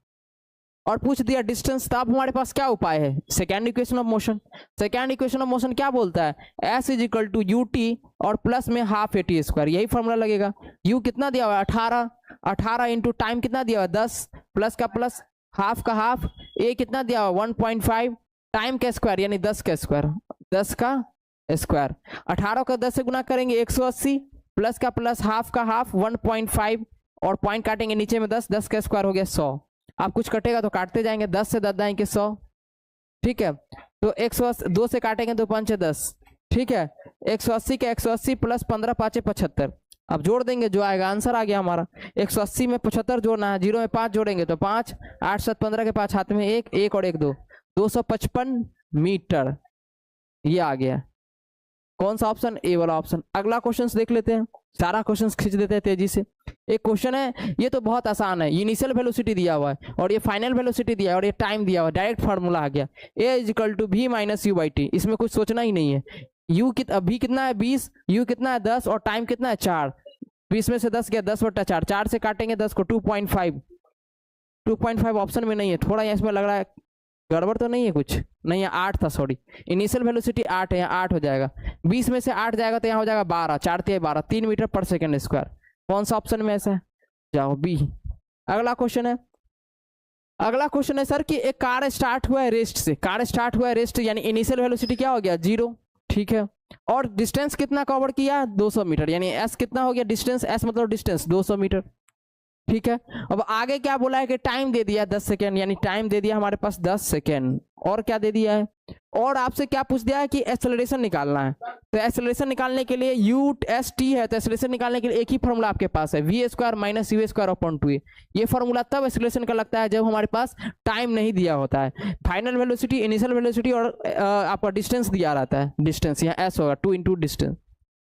और पूछ दिया डिस्टेंस, तो अब हमारे पास क्या उपाय है second equation of motion. Second equation of motion क्या बोलता है s = ut और प्लस में हाफ at स्क्वायर, यही फॉर्मूला लगेगा। u कितना दिया हुआ है 18, 18 इंटू टाइम कितना दिया हुआ है 10, प्लस का प्लस हाफ का हाफ, a कितना दिया हुआ 1.5, टाइम का स्क्वायर यानी 10 का स्क्वायर, 10 का स्क्वायर, 18 का 10 से गुना करेंगे 180, प्लस का प्लस हाफ का हाफ 1.5 और पॉइंट काटेंगे नीचे में 10, 10 का स्क्वायर हो गया 100। आप कुछ कटेगा तो काटते जाएंगे, 10 से 10 जाएंगे 100, ठीक है। तो 180 2 से काटेंगे तो 5 10, ठीक है। 180 का 180 प्लस 15 5 75, अब जोड़ देंगे जो आएगा आंसर आ गया हमारा। 180 में 75 जोड़ना है, 0 में 5 जोड़ेंगे तो 5, 8 7 15 के 5 हाथ में 1, 1 और 1 2, 255 मीटर, ये आ गया। कौन सा ऑप्शन, ए वाला ऑप्शन। अगला क्वेश्चन देख लेते हैं, सारा क्वेश्चन खींच देते हैं तेजी से। एक क्वेश्चन है, ये तो बहुत आसान है, इनिशियल वेलोसिटी दिया हुआ है और ये फाइनल वेलोसिटी दिया है और ये टाइम दिया हुआ है, डायरेक्ट फार्मूला आ गया a = v - u/t, इसमें कुछ सोचना ही नहीं है। u v कितना है 20, u कितना है 10 और टाइम कितना है 4, 20 में से 10 गया 10/4, 4 से काटेंगे 10 को 2.5, 2.5 ऑप्शन में नहीं है, थोड़ा यहाँ इसमें लग रहा है गड़बड़ तो नहीं है कुछ? नहीं है, 8 था, सॉरी। इनिशियल वेलोसिटी 8 है, 8 हो जाएगा। 20 में से 8 जाएगा तो यहाँ हो जाएगा 12, 4 तिहाई 12, 3 मीटर पर सेकेंड स्क्वायर। कौन सा ऑप्शन में ऐसा है? जाओ बी। अगला क्वेश्चन है, अगला क्वेश्चन है सर कि एक कार स्टार्ट हुआ है रेस्ट से, कार स्टार्ट हुआ है रेस्ट, यानी इनिशियल वेलोसिटी क्या हो गया? 0, ठीक है। और डिस्टेंस कितना कवर किया? 200 मीटर, यानी एस कितना हो गया? डिस्टेंस, एस मतलब डिस्टेंस 200 मीटर, ठीक है। अब आगे क्या बोला है कि टाइम दे दिया 10 सेकेंड, यानी टाइम दे दिया हमारे पास 10 सेकेंड। और क्या दे दिया है? और आपसे क्या पूछ दिया है कि एक्सेलरेशन निकालना है। तो एक्सेलरेशन निकालने के लिए यू एस टी है, तो एक्सेलरेशन निकालने के लिए एक ही फॉर्मूला आपके पास है, v square minus u square upon 2a। ये फॉर्मूला तब एक्सेलरेशन का लगता है जब हमारे पास टाइम नहीं दिया होता है। फाइनल वेलोसिटी, इनिशियल वेलोसिटी और आपका डिस्टेंस दिया रहता है। डिस्टेंस यहाँ एस होगा, 2 इंटू डिस्टेंस।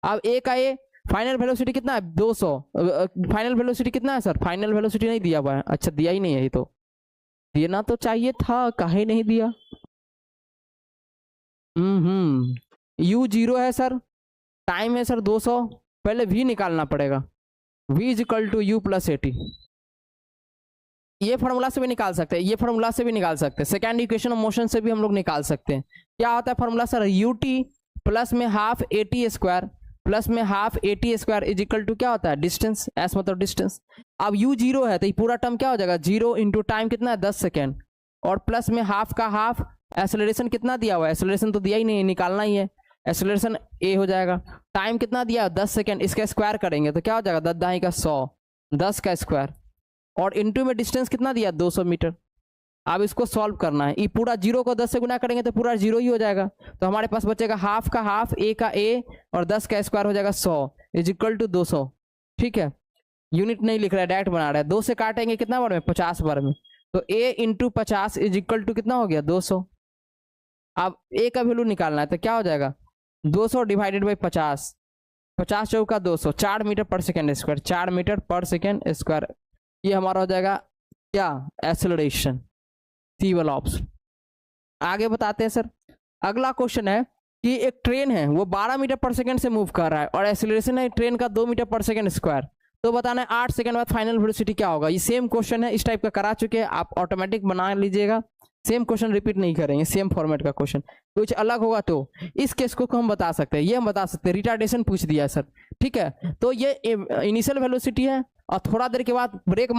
अब ए का ए, फाइनल वेलोसिटी कितना है? 200। फाइनल वेलोसिटी कितना है सर? फाइनल वेलोसिटी नहीं दिया हुआ है। अच्छा, दिया ही नहीं है, ये तो देना तो चाहिए था, काहे नहीं दिया? यू 0 है सर, टाइम है सर 200, पहले वी निकालना पड़ेगा। V is equal to u plus 80। ये फॉर्मूला से भी निकाल सकते हैं, ये फॉर्मूला से भी निकाल सकते हैं, सेकेंड इक्वेशन ऑफ मोशन से भी हम लोग निकाल सकते हैं। क्या होता है formula sir? U T plus में half A T square plus में half A T square is equal to क्या होता है? डिस्टेंस, एस मतलब डिस्टेंस। अब यू 0 है तो ये पूरा टर्म क्या हो जाएगा? 0 इंटू टाइम कितना है? 10 सेकेंड, और प्लस में हाफ का हाफ। एक्सेलरेशन कितना दिया हुआ है? एक्सेलरेशन तो दिया ही नहीं है, निकालना ही है। एक्सेलरेशन ए हो जाएगा। टाइम कितना दिया है? 10 सेकेंड, इसका स्क्वायर करेंगे तो क्या हो जाएगा? 10 दाई का 100, 10 का स्क्वायर, और इंटू में डिस्टेंस कितना दिया? 200 मीटर। अब इसको सॉल्व करना है, ये पूरा 0 को 10 से गुना करेंगे तो पूरा 0 ही हो जाएगा। तो हमारे पास बचेगा हाफ का हाफ, ए का ए, और 10 का स्क्वायर हो जाएगा 100 इज इक्वल टू 200, ठीक है। यूनिट नहीं लिख रहा है, डायरेक्ट बना रहा है। 2 से काटेंगे कितना बार में? 50 बार में। तो a into 50 is equal to कितना हो गया? 200। अब a का वैल्यू निकालना है तो क्या हो जाएगा? 200 डिवाइडेड बाई 50, 50 चौका 200, 4 मीटर पर सेकेंड स्क्वायर, 4 मीटर पर सेकेंड स्क्वायर। ये हमारा हो जाएगा क्या? एक्सेलरेशन, सी वाला ऑप्शन। आगे बताते हैं सर। अगला क्वेश्चन है कि एक ट्रेन है, वो 12 मीटर पर सेकेंड से मूव कर रहा है, और एक्सेलरेशन है ट्रेन का 2 मीटर पर सेकेंड स्क्वायर। तो बताना है 8 सेकंड बाद फाइनल वेलोसिटी क्या होगा। ये सेम क्वेश्चन है, इस टाइप का करा चुके हैं आप, ऑटोमेटिक बना लीजिएगा। सेम क्वेश्चन रिपीट नहीं करेंगे, सेम फॉर्मेट का क्वेश्चन। कुछ अलग होगा तो इस केस को हम बता सकते हैं, ये हम बता सकते हैं। रिटार्डेशन पूछ दिया सर, ठीक है। तो ये इनिशियल वेलोसिटी है, और थोड़ा देर के बाद ब्रेक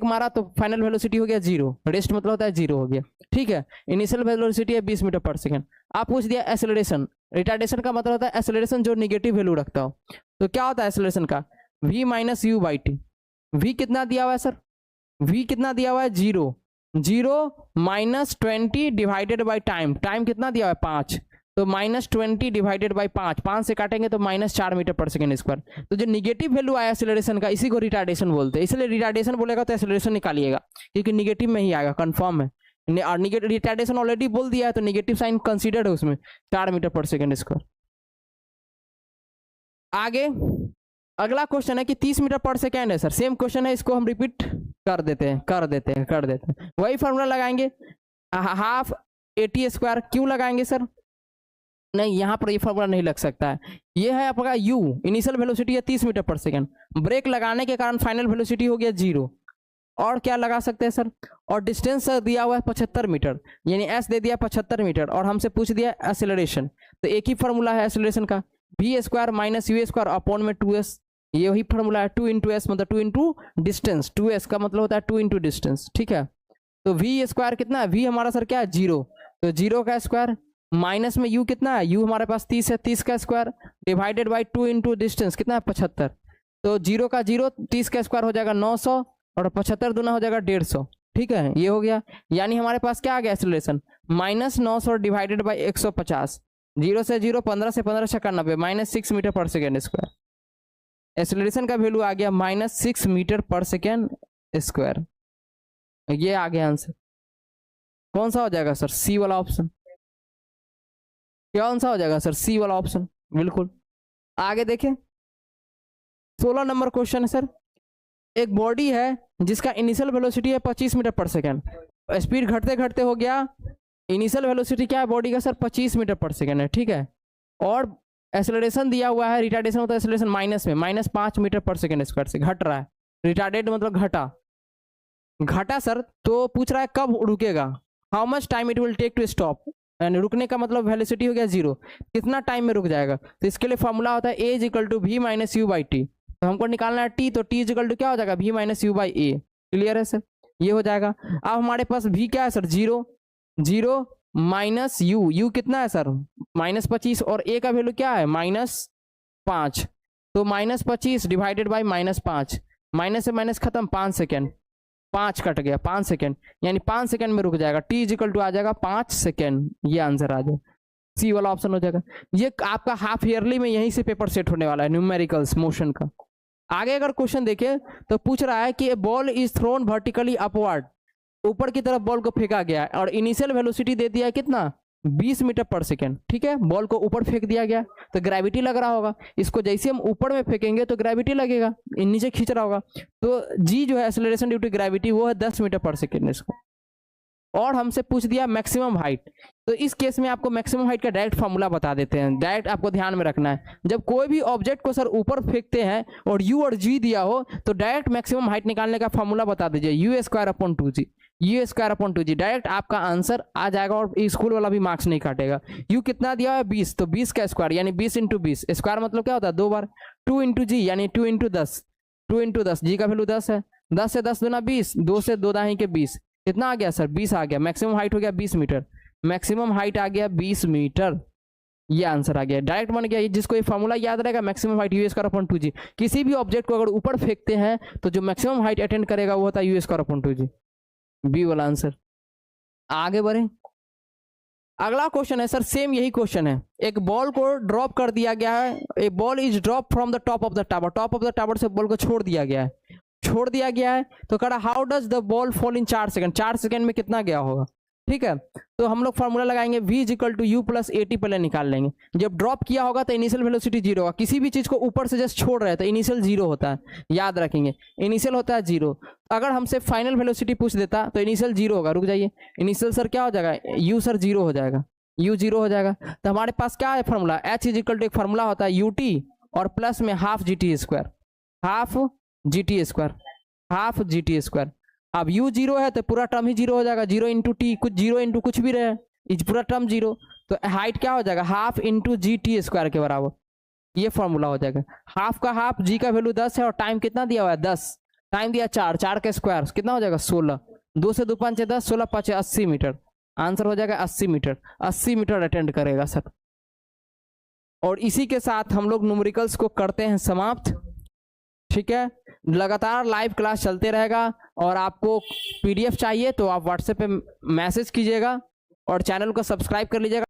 मारा तो फाइनल वेलोसिटी हो गया 0, रेस्ट मतलब होता है 0 हो गया, ठीक है। इनिशियल वेलोसिटी है 20 मीटर पर सेकेंड। आप पूछ दिया एक्सेलरेशन। रिटार्डेशन का मतलब होता है एक्सेलरेशन जो निगेटिव वैल्यू रखता हो। तो क्या होता है एक्सेलरेशन का? v minus u by T. v कितना दिया हुआ है सर? v कितना दिया हुआ है? 0, 0 minus 20 divided by time, time कितना दिया हुआ है? 5, तो माइनस 20 डिवाइडेड बाई 5, 5 से काटेंगे तो माइनस 4 मीटर पर सेकेंड स्क्वायर। तो जो निगेटिव वैल्यू आया एक्सेलरेशन का, इसी को रिटार्डेशन बोलते हैं। इसलिए रिटार्डेशन बोलेगा तो एक्सेलरेशन निकालिएगा, क्योंकि निगेटिव में ही आएगा, कंफर्म है। और निगेटिव रिटार्डेशन ऑलरेडी बोल दिया है तो निगेटिव साइन कंसीडर्ड है उसमें, 4 मीटर पर सेकेंड स्क्वायर। आगे अगला क्वेश्चन है कि 30 मीटर पर सेकेंड है सर, सेम क्वेश्चन है, इसको हम रिपीट कर देते हैं। वही फॉर्मूला लगाएंगे, हाफ एटी स्क्वायर। क्यों लगाएंगे सर? नहीं, यहाँ पर ये फॉर्मूला नहीं लग सकता है। ये है आपका u, इनिशियल वेलोसिटी है 30 मीटर पर सेकेंड, ब्रेक लगाने के कारण फाइनल वेलोसिटी हो गया 0। और क्या लगा सकते हैं सर? और डिस्टेंस दिया हुआ है 75 मीटर, यानी s दे दिया 75 मीटर, और हमसे पूछ दिया एक्सेलरेशन। तो एक ही फॉर्मूला है एक्सेलरेशन का, v square minus u square upon में 2s। ये वही फॉर्मूला है, 2 इंटू एस मतलब 2 इंटू डिस्टेंस, 2s का मतलब होता है 2 इंटू डिस्टेंस, ठीक है। तो v स्क्वायर कितना है? v हमारा सर क्या है? 0, तो 0 का स्क्वायर माइनस में u कितना है? u हमारे पास 30 है, 30 का square divided by 2 into distance कितना है? 75। तो 0 का 0, 30 का स्क्वायर हो जाएगा 900, और 75 दूना हो जाएगा 150, ठीक है। ये हो गया, यानी हमारे पास क्या आ गया एक्सेलरेशन? माइनस 900 डिवाइडेड बाई 150, 0 से 0, 15 से 15 छक्का 90, माइनस 6 मीटर पर सेकेंड स्क्वायर। एक्सेलरेशन का वैल्यू आ गया माइनस 6 मीटर पर सेकेंड स्क्वायर। ये आ गया आंसर। कौन सा हो जाएगा सर? सी वाला ऑप्शन। कौन सा हो जाएगा सर? सी वाला ऑप्शन, बिल्कुल। आगे देखें, 16 नंबर क्वेश्चन है सर। एक बॉडी है जिसका इनिशियल वेलोसिटी है 25 मीटर पर सेकेंड, स्पीड घटते घटते हो गया, इनिशियल वेलोसिटी क्या है बॉडी का सर? 25 मीटर पर सेकेंड है, ठीक है। और एक्सेलरेशन दिया हुआ है, रिटार्डेशन होता है एक्सेलरेशन माइनस में, माइनस 5 मीटर पर सेकेंड स्क्वायर से घट रहा है। रिटार्डेड मतलब घटा सर। तो पूछ रहा है कब रुकेगा? How much time it will take to stop, यानी रुकने का मतलब वेलोसिटी हो गया 0, कितना टाइम में रुक जाएगा। तो इसके लिए फॉर्मूला होता है a is equal to v minus u by t. तो हमको निकालना है t, तो t इज इक्वल टू क्या हो जाएगा v minus u by A. Clear है सर, ये हो जाएगा। अब हमारे पास v क्या है सर 0, 0 माइनस u कितना है सर -25 और a का वैल्यू क्या है -5, तो -25 डिवाइडेड बाई -5, माइनस से माइनस खत्म, 5 सेकेंड, 5 कट गया, 5 सेकेंड, यानी 5 सेकेंड में रुक जाएगा। t इज इक्वल टू आ जाएगा 5 सेकेंड, ये आंसर आ जाएगा, सी वाला ऑप्शन हो जाएगा। ये आपका हाफ ईयरली में यहीं से पेपर सेट होने वाला है न्यूमेरिकल्स मोशन का। आगे अगर क्वेश्चन देखें तो पूछ रहा है कि a ball is thrown vertically upward, ऊपर की तरफ बॉल को फेंका गया है और इनिशियल वेलोसिटी दे दिया है कितना 20 मीटर पर सेकेंड। ठीक है, बॉल को ऊपर फेंक दिया गया तो ग्रेविटी लग रहा होगा, इसको जैसे हम ऊपर में फेंकेंगे तो ग्रेविटी लगेगा, नीचे खींच रहा होगा, तो जी जो है एक्सेलरेशन ड्यू टू ग्रेविटी वो है 10 मीटर पर सेकेंड इसको। और हमसे पूछ दिया मैक्सिमम हाइट, तो इस केस में आपको मैक्सिमम हाइट का डायरेक्ट फार्मूला बता देते हैं। डायरेक्ट आपको ध्यान में रखना है, जब कोई भी ऑब्जेक्ट को सर ऊपर फेंकते हैं और यू और जी दिया हो तो डायरेक्ट मैक्सिमम हाइट निकालने का फार्मूला बता दीजिए, you square upon 2g, you square upon 2g, direct आपका आंसर आ जाएगा और स्कूल वाला भी मार्क्स नहीं काटेगा। यू कितना दिया है 20, तो 20 का स्क्वायर यानी 20 इंटू 20, स्क्वायर मतलब क्या होता है 2 बार, 2 इंटू जी यानी 2 इंटू 10, 2 इंटू 10, जी का वैल्यू 10 है, 10 से 10 दूना 20, 2 से 2 दाही के 20, कितना आ गया सर 20 आ गया। मैक्सिमम हाइट हो गया 20 मीटर, मैक्सिमम हाइट आ गया 20 मीटर, ये आंसर आ गया, डायरेक्ट बन गया। जिसको ये फार्मूला याद रहेगा maximum height you square upon 2g, किसी भी ऑब्जेक्ट को अगर ऊपर फेंकते हैं तो जो मैक्सिमम हाइट अटेंड करेगा वो होता है u square upon 2g, B वाला आंसर। आगे बढ़े, अगला क्वेश्चन है सर सेम यही क्वेश्चन है, एक बॉल को ड्रॉप कर दिया गया है, a ball is drop from the top of the tower, top of the tower से बॉल को छोड़ दिया गया है, छोड़ दिया गया है, तो कह रहा how does the ball fall in 4 second, 4 second में कितना गया होगा। ठीक है, तो हम लोग फार्मूला लगाएंगे v is equal to u plus a t, पहले निकाल लेंगे। जब ड्रॉप किया होगा तो इनिशियल वेलोसिटी 0 होगा, किसी भी चीज को ऊपर से जस्ट छोड़ रहे हैं तो इनिशियल 0 होता है, याद रखेंगे इनिशियल होता है 0। अगर हमसे फाइनल वेलोसिटी पूछ देता तो इनिशियल 0 होगा, रुक जाइए, इनिशियल सर क्या हो जाएगा u सर 0 हो जाएगा, u 0 हो जाएगा। तो हमारे पास क्या है formula, h is equal to एक फार्मूला होता है ut और प्लस में half GT square, half GT square, half GT square. अब u 0 है तो पूरा टर्म ही 0 हो जाएगा, 0 इंटू टी, कुछ 0 इंटू कुछ भी रहे, इस पूरा टर्म 0, तो हाइट क्या हो जाएगा हाफ इंटू GT स्क्वायर के बराबर, ये फॉर्मूला हो जाएगा। हाफ का हाफ, जी का वैल्यू 10 है और टाइम कितना दिया हुआ है 10, टाइम दिया 4, 4 का स्क्वायर कितना हो जाएगा 16, 2 से 2 5 10, 16 5 80 मीटर, आंसर हो जाएगा 80 मीटर, 80 मीटर अटेंड करेगा सर। और इसी के साथ हम लोग न्यूमेरिकल्स को करते हैं समाप्त। ठीक है, लगातार लाइव क्लास चलते रहेगा और आपको PDF चाहिए तो आप व्हाट्सएप पे मैसेज कीजिएगा और चैनल को सब्सक्राइब कर लीजिएगा।